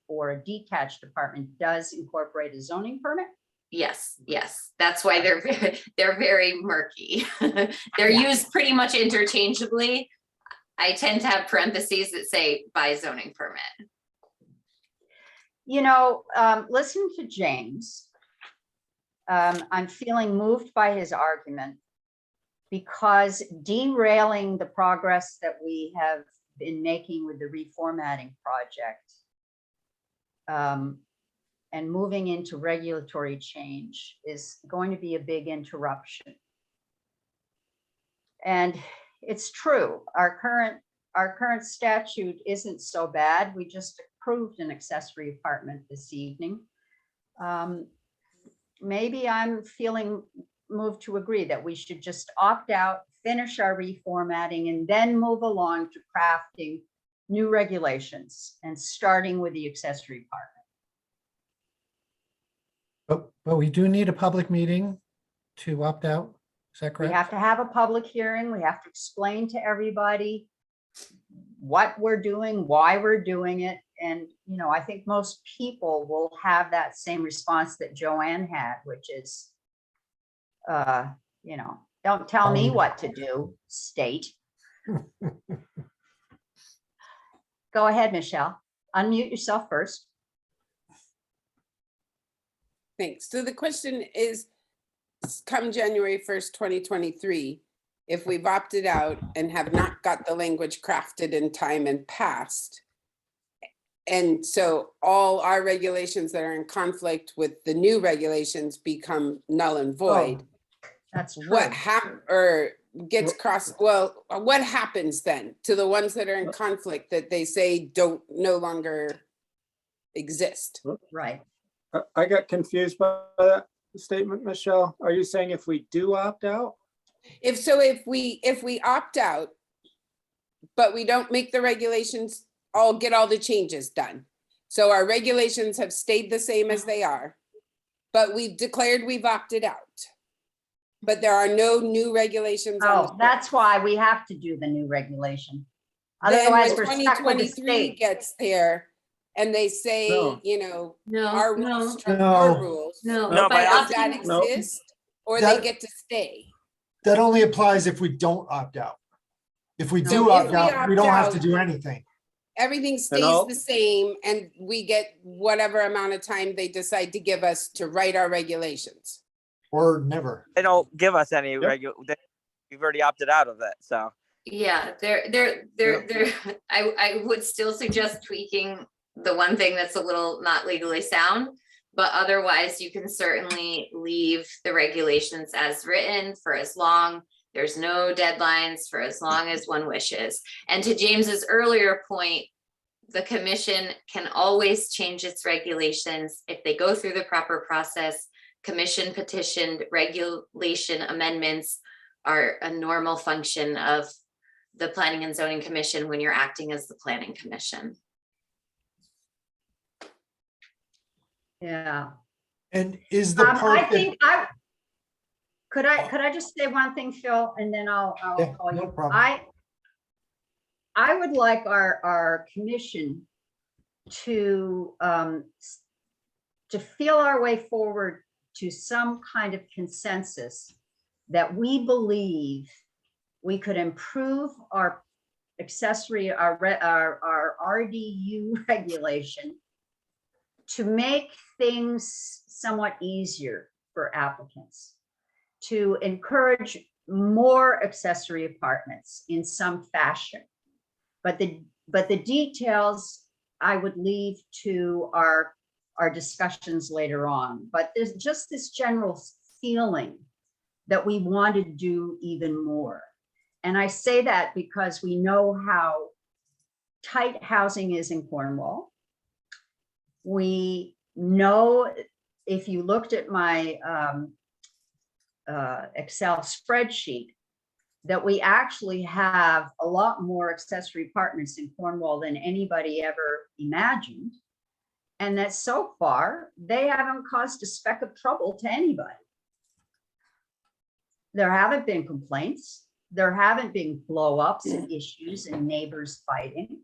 for a detached apartment does incorporate a zoning permit. Yes, that's why they're very murky. They're used pretty much interchangeably. I tend to have parentheses that say by zoning permit. You know, listen to James. I'm feeling moved by his argument because derailing the progress that we have been making with the reformatting project and moving into regulatory change is going to be a big interruption. And it's true, our current statute isn't so bad. We just approved an accessory apartment this evening. Maybe I'm feeling moved to agree that we should just opt out, finish our reformatting, and then move along to crafting new regulations and starting with the accessory apartment. But we do need a public meeting to opt out. Is that We correct? have to have a public hearing. We have to explain to everybody what we're doing, why we're doing it. And, you know, I think most people will have that same response that Joanne had, which is, you know, don't tell me what to do, state. Go ahead, Michelle. Unmute yourself first. Thanks. So the question is, come January 1st, 2023, if we've opted out and have not got the language crafted in time and passed, and so all our regulations that are in conflict with the new regulations become null and void. That's true. What gets crossed? Well, what happens then to the ones that are in conflict that they say don't no longer exist? Right. I got confused by that statement, Michelle. Are you saying if we do opt out? If we opt out, but we don't make the regulations get all the changes done. So our regulations have stayed the same as they are, but we've declared we've opted out. But there are no new regulations. Oh, that's why we have to do the new regulation. Then Otherwise, when we're stuck with the 2023 state. gets there and they say, No. you know, No, our no, rules trump our No. rules. no. No, By Does that opting, No. exist? Or That- they get to stay? That only applies if we don't opt out. If we So do if opt we out, we don't opt have to out- do anything. Everything stays all- the same and we get whatever amount of time they decide to give us to write our regulations. Or never. They don't give us any Yep. we've already opted out of it, so. yeah, I would still suggest tweaking the one thing that's a little not legally sound, but otherwise you can certainly leave the regulations as written for as long. There's no deadlines for as long as one wishes. And to James's earlier point, the commission can always change its regulations if they go through the proper process. Commission petitioned regulation amendments are a normal function of the Planning and Zoning Commission when you're acting as the Planning Commission. Yeah. And is the I part that, think could I just say one thing, Phil, and then I'll Yeah, call no you. problem. I would like our commission to feel our way forward to some kind of consensus that we believe we could improve our accessory, our RDU regulation to make things somewhat easier for applicants, to encourage more accessory apartments in some fashion. But the details I would leave to our discussions later on. But there's just this general feeling that we want to do even more. And I say that because we know how tight housing is in Cornwall. We know, if you looked at my Excel spreadsheet, that we actually have a lot more accessory apartments in Cornwall than anybody ever imagined. And that so far, they haven't caused a speck of trouble to anybody. There haven't been complaints. There haven't been blow-ups and issues and neighbors fighting,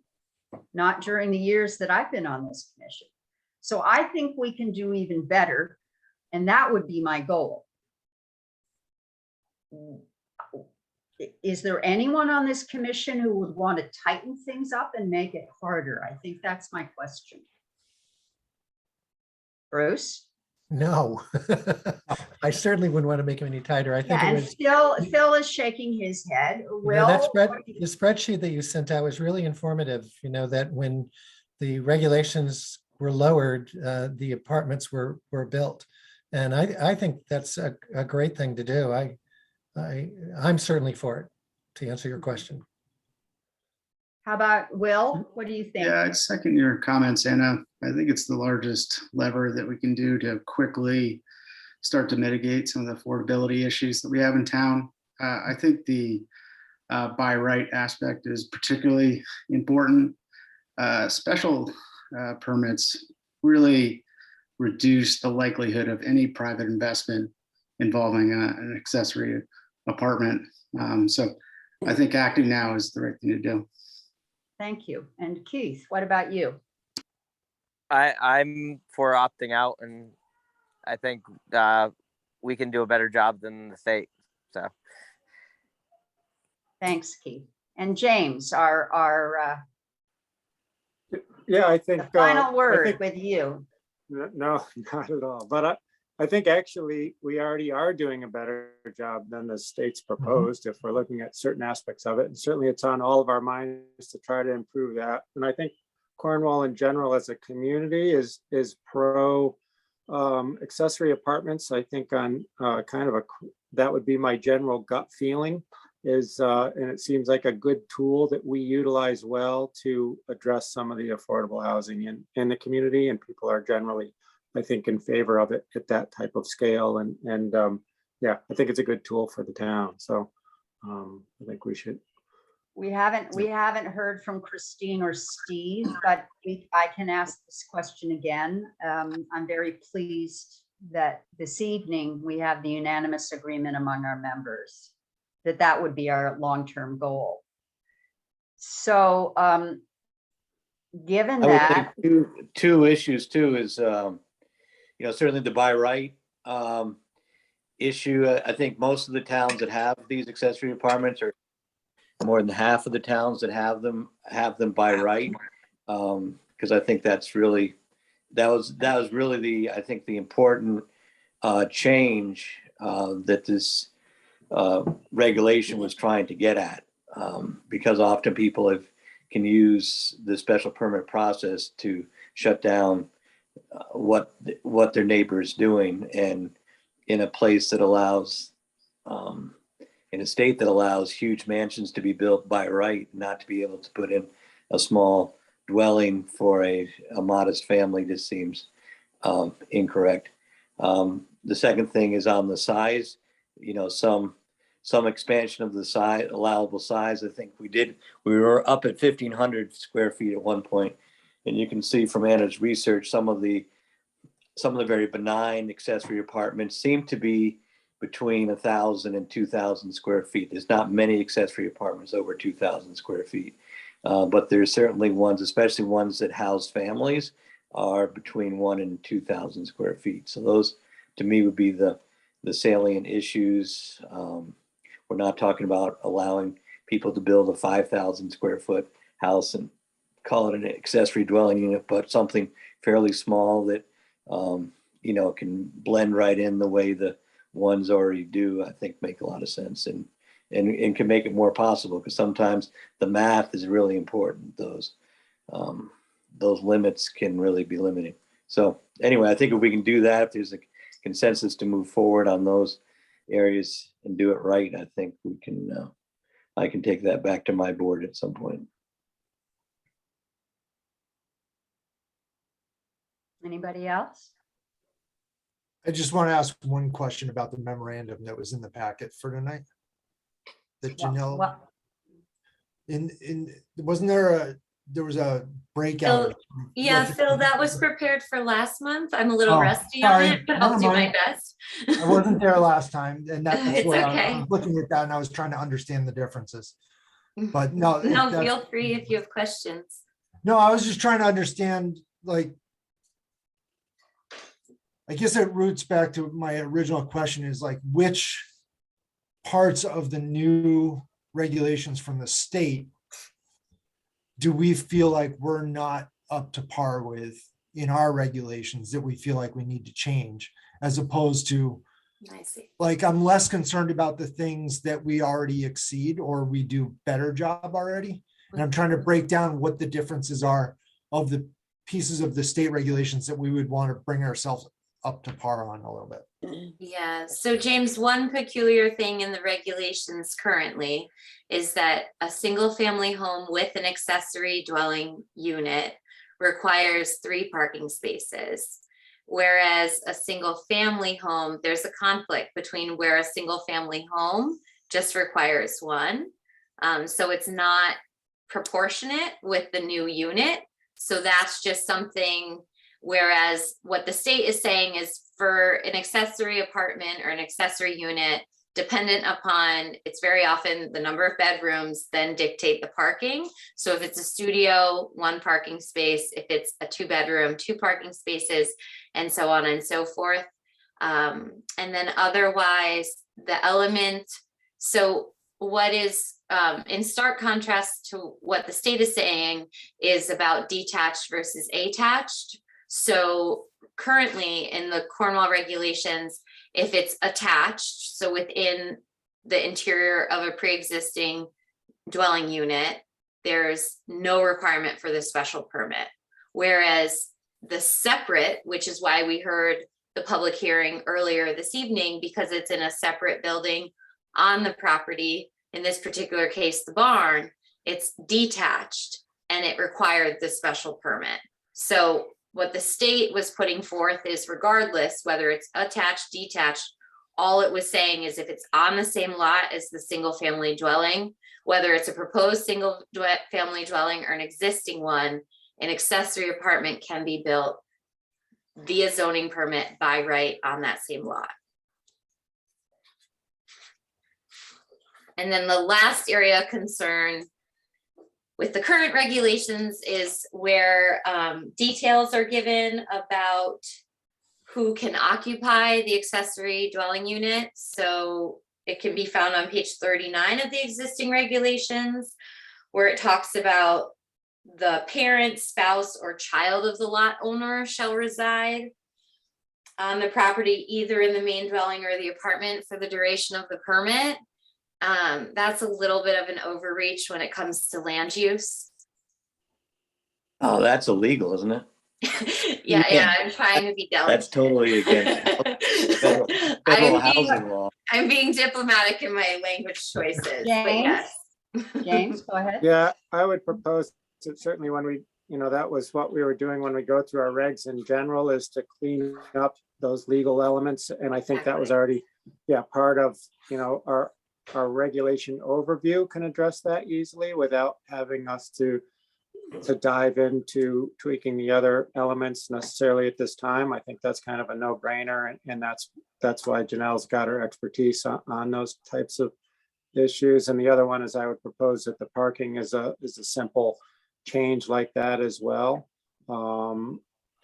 not during the years that I've been on this commission. So I think we can do even better, and that would be my goal. Is there anyone on this commission who would want to tighten things up and make it harder? I think that's my question. Bruce? No, I certainly wouldn't want to make them any tighter. I think Yeah, it and was. Phil is shaking his head. You know, Will? the spreadsheet that you sent out was really informative, you know, that when the regulations were lowered, the apartments were built. And I think that's a great thing to do. I'm certainly for it, to answer your question. How about Will? What do you think? Yeah, I'd second your comments, Anna. I think it's the largest lever that we can do to quickly start to mitigate some of the affordability issues that we have in town. I think the by right aspect is particularly important. Special permits really reduce the likelihood of any private investment involving an accessory apartment. So I think acting now is the right thing to do. Thank you. And Keith, what about you? I'm for opting out, and I think we can do a better job than the state. So Thanks, Keith. And James, our Yeah, I think. the final I word think- with you. No, not at all. But I think actually we already are doing a better job than the state's proposed if we're looking at certain aspects of it. And certainly it's on all of our minds to try to improve that. And I think Cornwall in general as a community is pro accessory apartments. I think on that would be my general gut feeling is, and it seems like a good tool that we utilize well to address some of the affordable housing in the community, and people are generally, I think, in favor of it at that type of scale. And yeah, I think it's a good tool for the town. So I think we should. We haven't heard from Christine or Steve, but I can ask this question again. I'm very pleased that this evening we have the unanimous agreement among our members that that would be our long-term goal. So given I would that, think two issues too is, certainly the by right issue. I think most of the towns that have these accessory apartments, or more than half of the towns that have them by right. Because I think that's really, that was really I think the important change that this regulation was trying to get at, because often people can use the special permit process to shut down what their neighbor is doing, and in a place that allows, in a state that allows huge mansions to be built by right, not to be able to put in a small dwelling for a modest family, just seems incorrect. The second thing is on the size. Some expansion of the size, allowable size. I think we were up at 1,500 square feet at one point, and you can see from Anna's research, some of the very benign accessory apartments seem to be between 1,000 and 2,000 square feet. There's not many accessory apartments over 2,000 square feet. But there's certainly ones, especially ones that house families, are between 1 and 2,000 square feet. So those, to me, would be the salient issues. We're not talking about allowing people to build a 5,000 square foot house and call it an accessory dwelling unit, but something fairly small that, can blend right in the way the ones already do, I think make a lot of sense and can make it more possible, because sometimes the math is really important. Those limits can really be limiting. So anyway, I think if we can do that, if there's a consensus to move forward on those areas and do it right, I think we can, I can take that back to my board at some point. Anybody else? I just want to ask one question about the memorandum that was in the packet for tonight. That Janelle, Well, wasn't there was a breakout. of Yeah, what the- Phil, that was prepared for last month. I'm a little Oh, rusty on sorry. it, but I'll Never do my mind. best. I wasn't there last time, and that's It's where I okay. was looking at that, and I was trying to understand the differences. But no, No, that's- feel free if you have questions. No, I was just trying to understand, like, I guess it roots back to my original question is like, which parts of the new regulations from the state do we feel like we're not up to par with in our regulations that we feel like we need to change, as opposed to, I see. like, I'm less concerned about the things that we already exceed or we do better job already. And I'm trying to break down what the differences are of the pieces of the state regulations that we would want to bring ourselves up to par on a little bit. Yeah, so James, one peculiar thing in the regulations currently is that a single family home with an accessory dwelling unit requires 3 parking spaces. Whereas a single family home, there's a conflict between where a single family home just requires 1. So it's not proportionate with the new unit. So that's just something. Whereas what the state is saying is for an accessory apartment or an accessory unit, dependent upon, it's very often the number of bedrooms then dictate the parking. So if it's a studio, 1 parking space, if it's a 2-bedroom, 2 parking spaces, and so on and so forth. And then otherwise the element, so what is in stark contrast to what the state is saying is about detached versus attached. So currently in the Cornwall regulations, if it's attached, so within the interior of a pre-existing dwelling unit, there's no requirement for the special permit. Whereas the separate, which is why we heard the public hearing earlier this evening, because it's in a separate building on the property, in this particular case, the barn, it's detached and it required the special permit. So what the state was putting forth is regardless whether it's attached, detached, all it was saying is if it's on the same lot as the single family dwelling, whether it's a proposed single family dwelling or an existing one, an accessory apartment can be built via zoning permit by right on that same lot. And then the last area of concern with the current regulations is where details are given about who can occupy the accessory dwelling unit. So it can be found on page 39 of the existing regulations, where it talks about the parent, spouse, or child of the lot owner shall reside on the property, either in the main dwelling or the apartment for the duration of the permit. That's a little bit of an overreach when it comes to land use. Oh, that's illegal, isn't it? Yeah, I'm trying to be delicate. That's totally against federal housing law. I'm being diplomatic in my language choices, but yes. James, go ahead. Yeah, I would propose that certainly when we, that was what we were doing when we go through our regs in general, is to clean up those legal elements. And I think that was already, part of, our regulation overview can address that easily without having us to dive into tweaking the other elements necessarily at this time. I think that's kind of a no-brainer, and that's why Janelle's got her expertise on those types of issues. And the other one is I would propose that the parking is a simple change like that as well.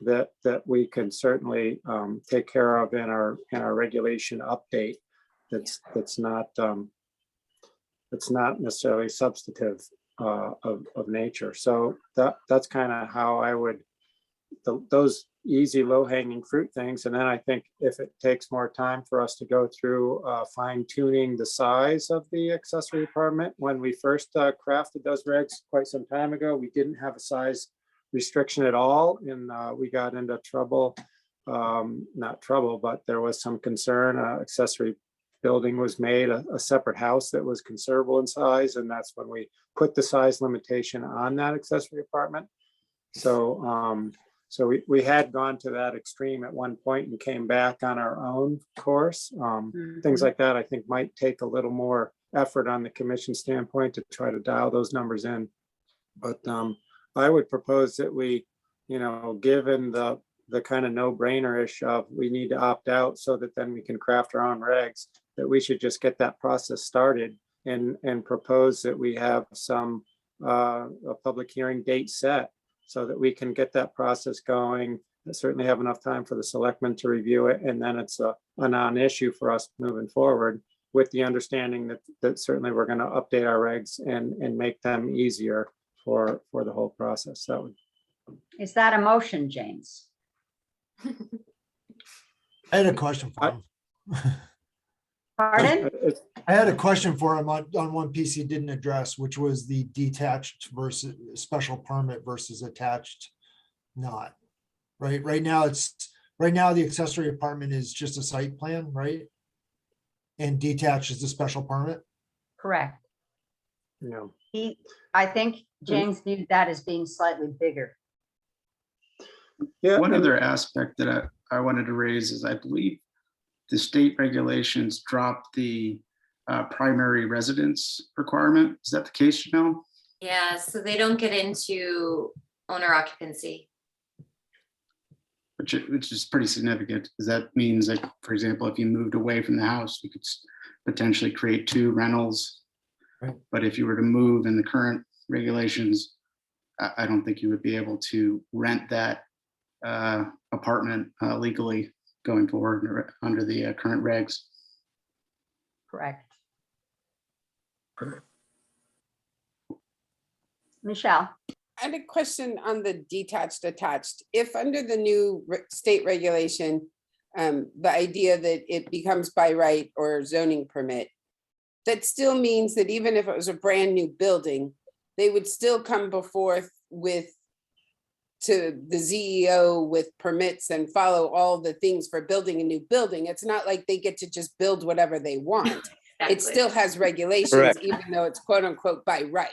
That we can certainly take care of in our regulation update. That's not necessarily substantive of nature. So that's kind of how I would, those easy low hanging fruit things. And then I think if it takes more time for us to go through fine tuning the size of the accessory apartment, when we first crafted those regs quite some time ago, we didn't have a size restriction at all. And we got into trouble, not trouble, but there was some concern. Accessory building was made a separate house that was considerable in size. And that's when we put the size limitation on that accessory apartment. So, so we had gone to that extreme at one point and came back on our own course. Things like that, I think, might take a little more effort on the commission standpoint to try to dial those numbers in. But I would propose that we, given the kind of no-brainer-ish of we need to opt out so that then we can craft our own regs, that we should just get that process started and propose that we have some a public hearing date set so that we can get that process going. Certainly have enough time for the selectmen to review it, and then it's a non-issue for us moving forward, with the understanding that certainly we're going to update our regs and make them easier for the whole process. That would. Is that a motion, James? I had a question for him. Pardon? I had a question for him on one piece he didn't address, which was the detached versus special permit versus attached not. Right now the accessory apartment is just a site plan, right? And detached is the special permit. Correct. No. I think James viewed that as being slightly bigger. Yeah. One other aspect that I wanted to raise is I believe the state regulations drop the primary residence requirement. Is that the case, Yeah, so they don't get into owner occupancy. Which is pretty significant, because that means that, for example, if you moved away from the house, you could potentially create 2 rentals. Right. But if you were to move in the current regulations, I don't think you would be able to rent that apartment legally going forward under the current regs. Correct. Michelle? I had a question on the detached attached. If under the new state regulation, the idea that it becomes by right or zoning permit, that still means that even if it was a brand new building, they would still come before to the ZEO with permits and follow all the things for building a new building. It's not like they get to just build whatever they want. It still has regulations, Correct. even though it's quote unquote by right.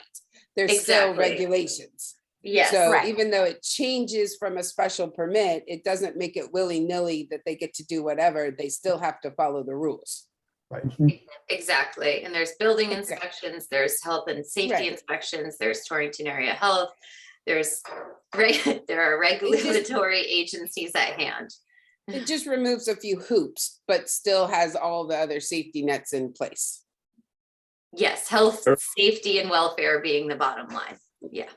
There's still Exactly. regulations. Yes. So Correct. even though it changes from a special permit, it doesn't make it willy-nilly that they get to do whatever. They still have to follow the rules. Right. Exactly. And there's building Okay. inspections, there's health and safety Right. inspections, there's Torrington Area Health, there are regulatory agencies at hand. It just removes a few hoops, but still has all the other safety nets in place. Yes, health, safety, and welfare being the bottom line. Yeah.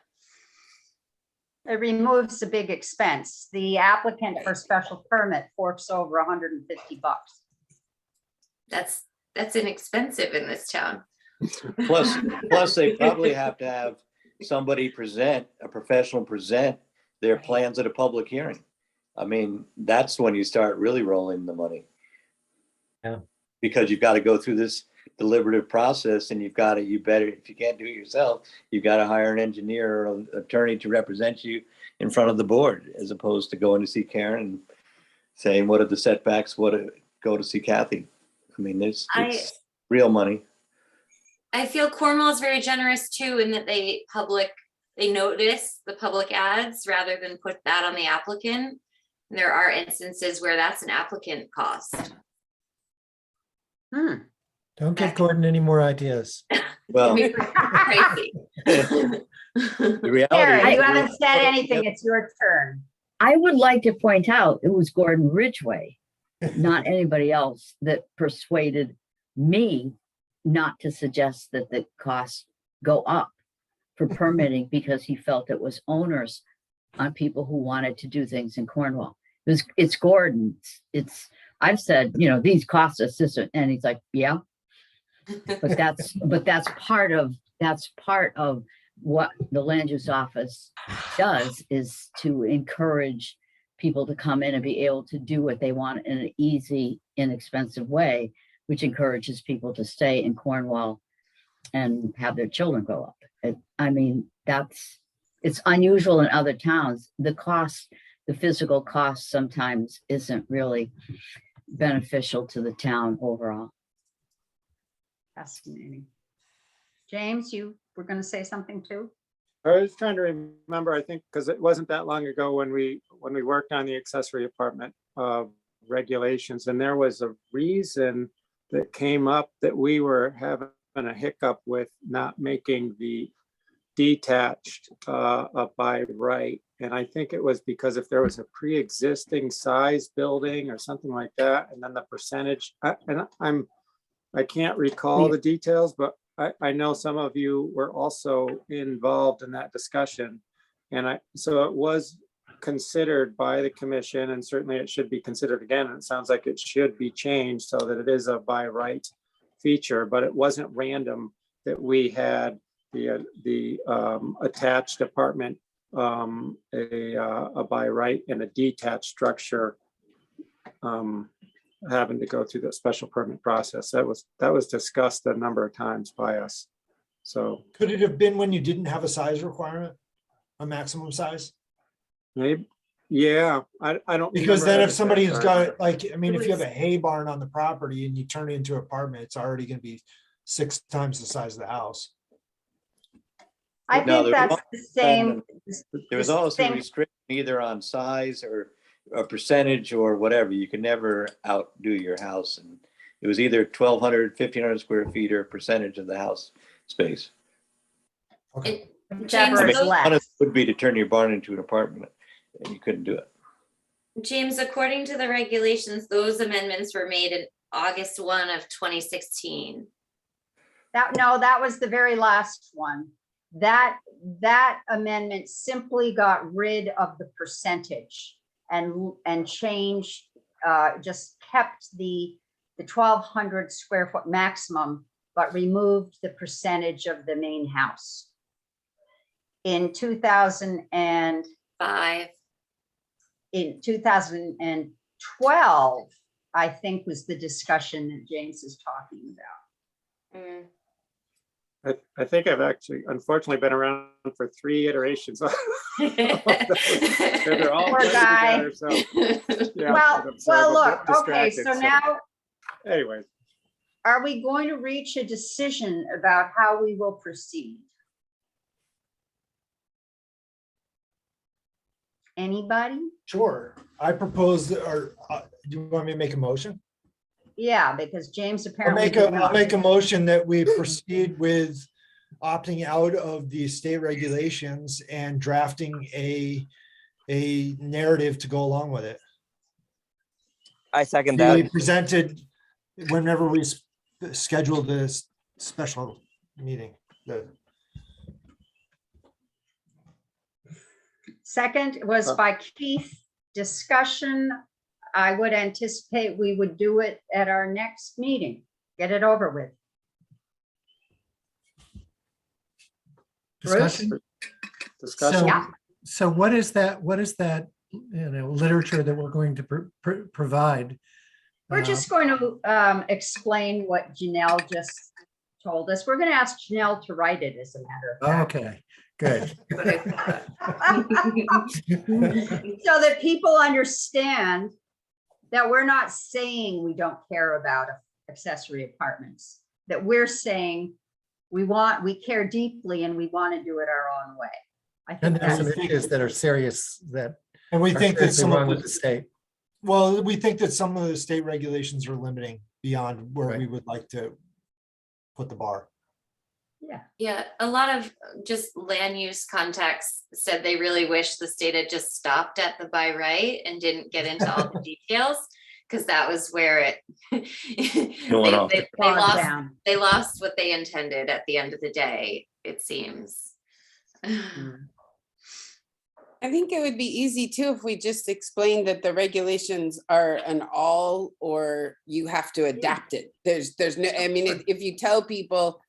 It removes a big expense. The applicant for special permit forks over $150. That's inexpensive in this town. Plus they probably have to have somebody a professional present their plans at a public hearing. I mean, that's when you start really rolling the money. Yeah. Because you've got to go through this deliberative process, and you better, if you can't do it yourself, you've got to hire an engineer or an attorney to represent you in front of the board, as opposed to going to see Karen and saying, what are the setbacks? Go to see Kathy. I mean, it's real money. I feel Cornwall is very generous too, in that they notice the public ads rather than put that on the applicant. There are instances where that's an applicant cost. Don't give Gordon any more ideas. Well, Crazy. the reality Karen, is you haven't said anything. It's your turn. I would like to point out, it was Gordon Ridgway, not anybody else, that persuaded me not to suggest that the costs go up for permitting because he felt it was onerous on people who wanted to do things in Cornwall. It's Gordon. I've said, these costs us this, and he's like, yeah. But that's part of what the land use office does, is to encourage people to come in and be able to do what they want in an easy, inexpensive way, which encourages people to stay in Cornwall and have their children grow up. It's unusual in other towns. The physical cost sometimes isn't really beneficial to the town overall. Fascinating. James, you were going to say something too? I was trying to remember, I think, because it wasn't that long ago when we worked on the accessory apartment regulations, and there was a reason that came up that we were having a hiccup with not making the detached by right. And I think it was because if there was a pre-existing size building or something like that, and then the percentage, I can't recall the details, but I know some of you were also involved in that discussion. And so it was considered by the commission, and certainly it should be considered again. And it sounds like it should be changed so that it is a by right feature, but it wasn't random that we had the attached apartment, a by right, and a detached structure having to go through the special permit process. That was discussed a number of times by us. So Could it have been when you didn't have a size requirement, a maximum size? maybe, yeah, I don't. Because remember then how if to somebody's clarify. got, like, if you have a hay barn on the property and you turn it into an apartment, it's already gonna be 6 times the size of the house. I No, think there was that's the same. There was the also a same- restriction either on size or a percentage or whatever. You could never outdo your house. And it was either 1,200, 1,500 square feet or a percentage of the house space. Okay. James, Whichever is those- One of less. it would be to turn your barn into an apartment, and you couldn't do it. James, according to the regulations, those amendments were made in August 1 of 2016. That was the very last one. That amendment simply got rid of the percentage and changed, just kept the 1,200 square foot maximum, but removed the percentage of the main house. In 2012, I think, was the discussion that James is talking about. Mm. I think I've actually, unfortunately, been around for 3 iterations. They're all Poor blended guy. together, so, yeah, Well, so I'm a look, bit okay, distracted, so now Anyways, are we going to reach a decision about how we will proceed? Anybody? Sure. I propose, do you want me to make a motion? Yeah, because James I'll apparently. make did I'll not. make a motion that we proceed with opting out of the state regulations and drafting a narrative to go along with it. I second Be that. presented whenever we schedule this special meeting. Second was by Keith. Discussion. I would anticipate we would do it at our next meeting. Get it over with. Bruce? discussion. Yeah. So what is that literature that we're going to provide? We're just going to explain what Janelle just told us. We're going to ask Janelle to write it, as a matter of fact. Okay, good. So that people understand that we're not saying we don't care about accessory apartments, that we're saying we care deeply and we want to do it our own way. I And think there's some that's, issues that are serious that And we are think that seriously some wrong of with the the state. well, we think that some of the state regulations are limiting beyond where Right. we would like to put the bar. yeah. Yeah, a lot of just land use contacts said they really wish the state had just stopped at the by right and didn't get into all the details. because that was where it. went off. Bogged down. They lost what they intended at the end of the day, it seems. I think it would be easy too if we just explained that the regulations are an all, or you have to adapt it. There's no, I mean, if you tell people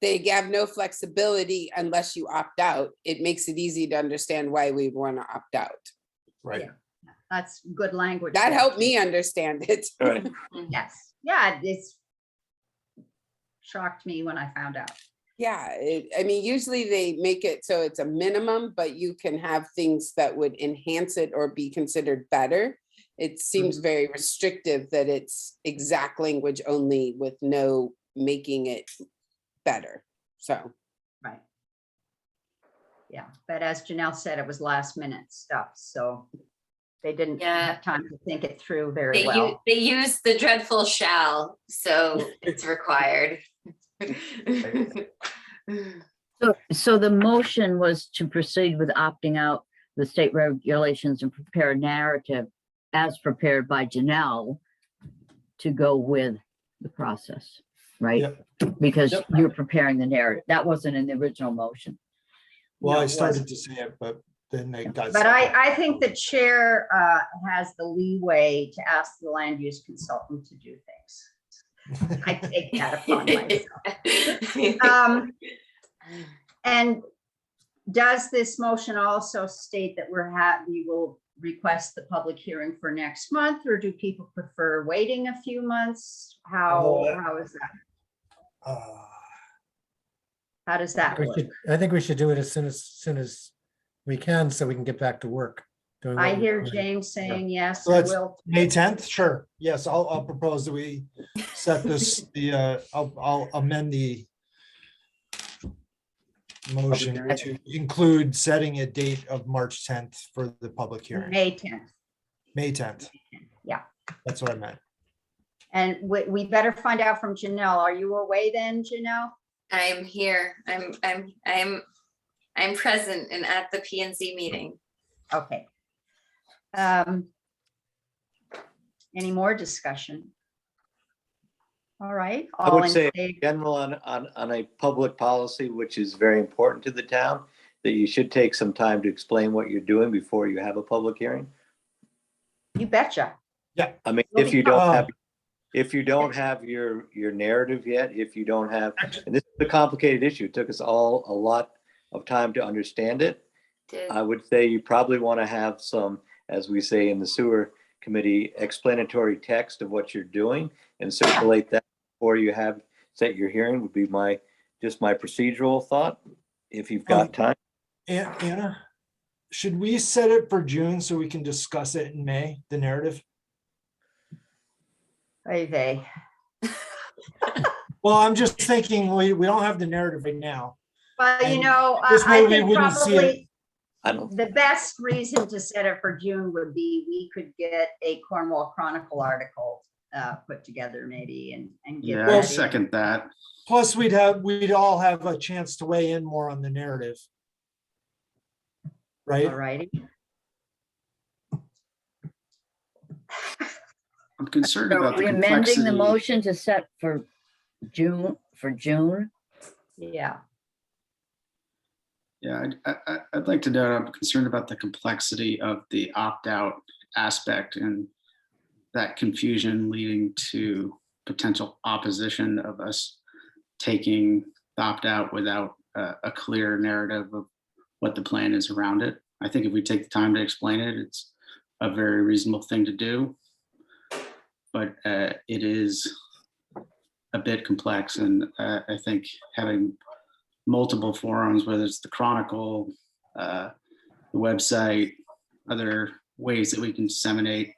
they have no flexibility unless you opt out, it makes it easy to understand why we want to opt out. Right. That's good language. That there. helped me understand it. Right. Yes, yeah, it's shocked me when I found out. Yeah, I mean, usually they make it so it's a minimum, but you can have things that would enhance it or be considered better. It seems very restrictive that it's exact language only with no making it better. So, Right. Yeah, but as Janelle said, it was last minute stuff, so they didn't Yeah. have time to think it through very well. They use the dreadful shall, so it's required. So the motion was to proceed with opting out the state regulations and prepare a narrative as prepared by Janelle to go with the process, right? Yep. Because Yep. you're preparing the narrative. That wasn't in the original motion. Well, No, I it started wasn't. to say it, but then they got. But I think the chair has the leeway to ask the land use consultant to do things. I take that upon myself. And does this motion also state that we will request the public hearing for next month, or do people prefer waiting a few months? How is that? How does that work? I think we should do it as soon as we can, so we can get back to work. doing what I we're hear doing. James saying yes, So I that's will. May 10th, sure. Yes, I'll propose that we set this, I'll amend the motion hearing. to include setting a date of March 10th for the public hearing, May 10th. May 10th. Yeah. That's what I meant. And we better find out from Janelle. Are you away then, Janelle? I'm here. I'm present and at the P&Z meeting. Okay. Any more discussion? All right. I all would in say in favor- general on a public policy, which is very important to the town, that you should take some time to explain what you're doing before you have a public hearing. You betcha. I mean, Well, if you don't have your narrative yet, if you don't have, and this is a complicated issue, it took us all a lot of time to understand it. I would say you probably want to have some, as we say in the sewer committee, explanatory text of what you're doing and circulate that before you have set your hearing would be my procedural thought, if you've got time. Anna, should we set it for June so we can discuss it in May, the narrative? They. Well, I'm just thinking we don't have the narrative right now. But you And know, this way I we think wouldn't see it. probably I don't, the best reason to set it for June would be we could get a Cornwall Chronicle article put together maybe and get Yeah, that I in. second that. Plus, we'd all have a chance to weigh in more on the narrative. Right? All righty. I'm concerned So about the we're amending the complexity. motion to set for June, Yeah, Yeah, I'd like to note, I'm concerned about the complexity of the opt-out aspect and that confusion leading to potential opposition of us taking the opt-out without a clear narrative of what the plan is around it. I think if we take the time to explain it, it's a very reasonable thing to do. But it is a bit complex, and I think having multiple forums, whether it's the Chronicle, the website, other ways that we can disseminate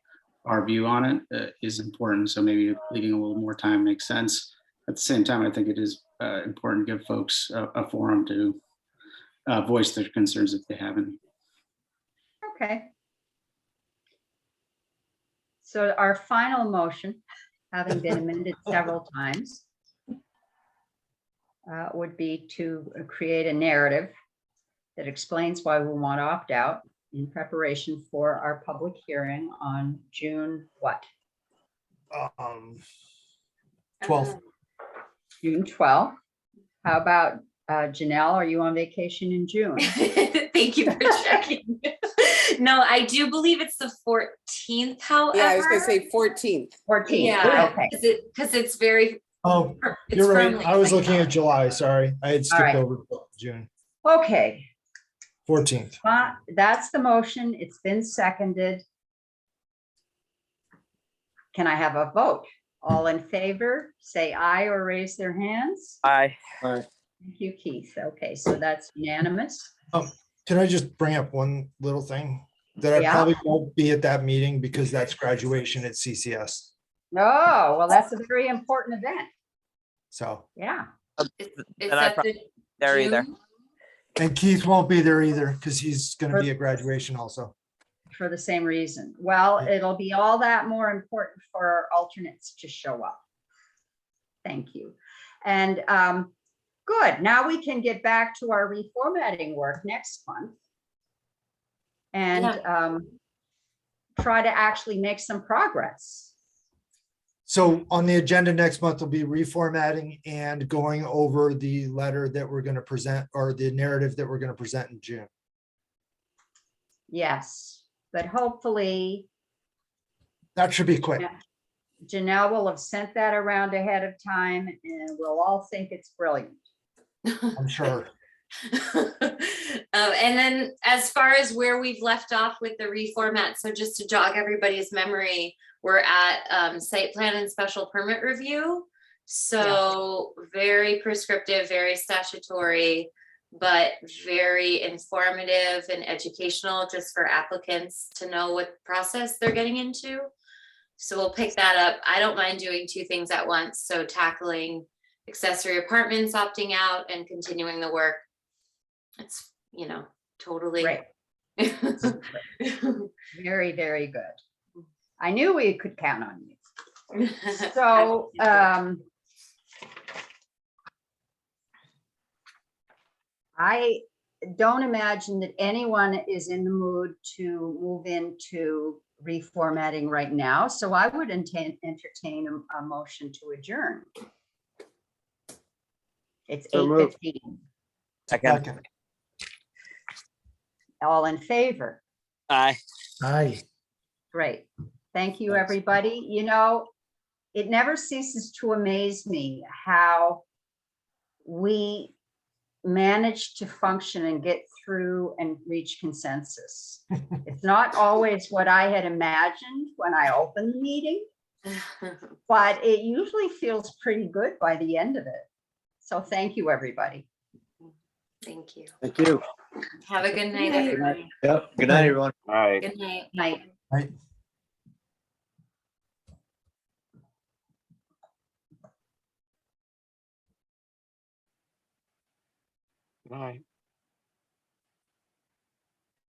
our view on it is important. So maybe leaving a little more time makes sense. At the same time, I think it is important to give folks a forum to voice their concerns if they have any. okay. So our final motion, having been amended several times, would be to create a narrative that explains why we want to opt out in preparation for our public hearing on June what? 12th. June 12th. How about Janelle? Are you on vacation in June? Thank you for checking. No, I do believe it's the 14th, however. Yeah, I was gonna say 14th. 14th. Yeah, Okay. because it's very. Oh, it's you're right. firmly I was my looking at calendar. July, sorry. I had skipped right. over June Okay. 14th. That's the motion. It's been seconded. Can I have a vote? All in favor, say aye or raise their hands. Aye. Thank you, Keith. Okay, so that's unanimous. Can I just bring up one little thing? That I Yeah. probably won't be at that meeting because that's graduation at CCS. Oh, well, that's a very important event. So, Yeah. Is And I that the There either. June? and Keith won't be there either because he's going to be at graduation also. For the same reason. Well, Yeah. it'll be all that more important for our alternates to show up. Thank you. And good. Now we can get back to our reformatting work next month. And try to actually make some progress. So on the agenda next month will be reformatting and going over the letter that we're going to present or the narrative that we're going to present in June. Yes, but hopefully That should be quick. Janelle will have sent that around ahead of time and we'll all think it's brilliant. I'm sure. And then as far as where we've left off with the reformat, so just to jog everybody's memory, we're at site plan and special permit review. So very prescriptive, very statutory, but very informative and educational just for applicants to know what process they're getting into. So we'll pick that up. I don't mind doing two things at once. So tackling accessory apartments, opting out, and continuing the work. It's, totally. Great. Very, very good. I knew we could count on you. So, I don't imagine that anyone is in the mood to move into reformatting right now. So I would entertain a motion to adjourn. It's So moved. 8:15. Second. All in favor? Aye. Aye. Great. Thank you, Thanks. everybody. It never ceases to amaze me how we manage to function and get through and reach consensus. It's not always what I had imagined when I opened the meeting, but it usually feels pretty good by the end of it. So thank you, everybody. Thank you. Thank you. Have a good night, night. everybody. Yep. Good night, everyone. All right. Good night. Night. Right. All right.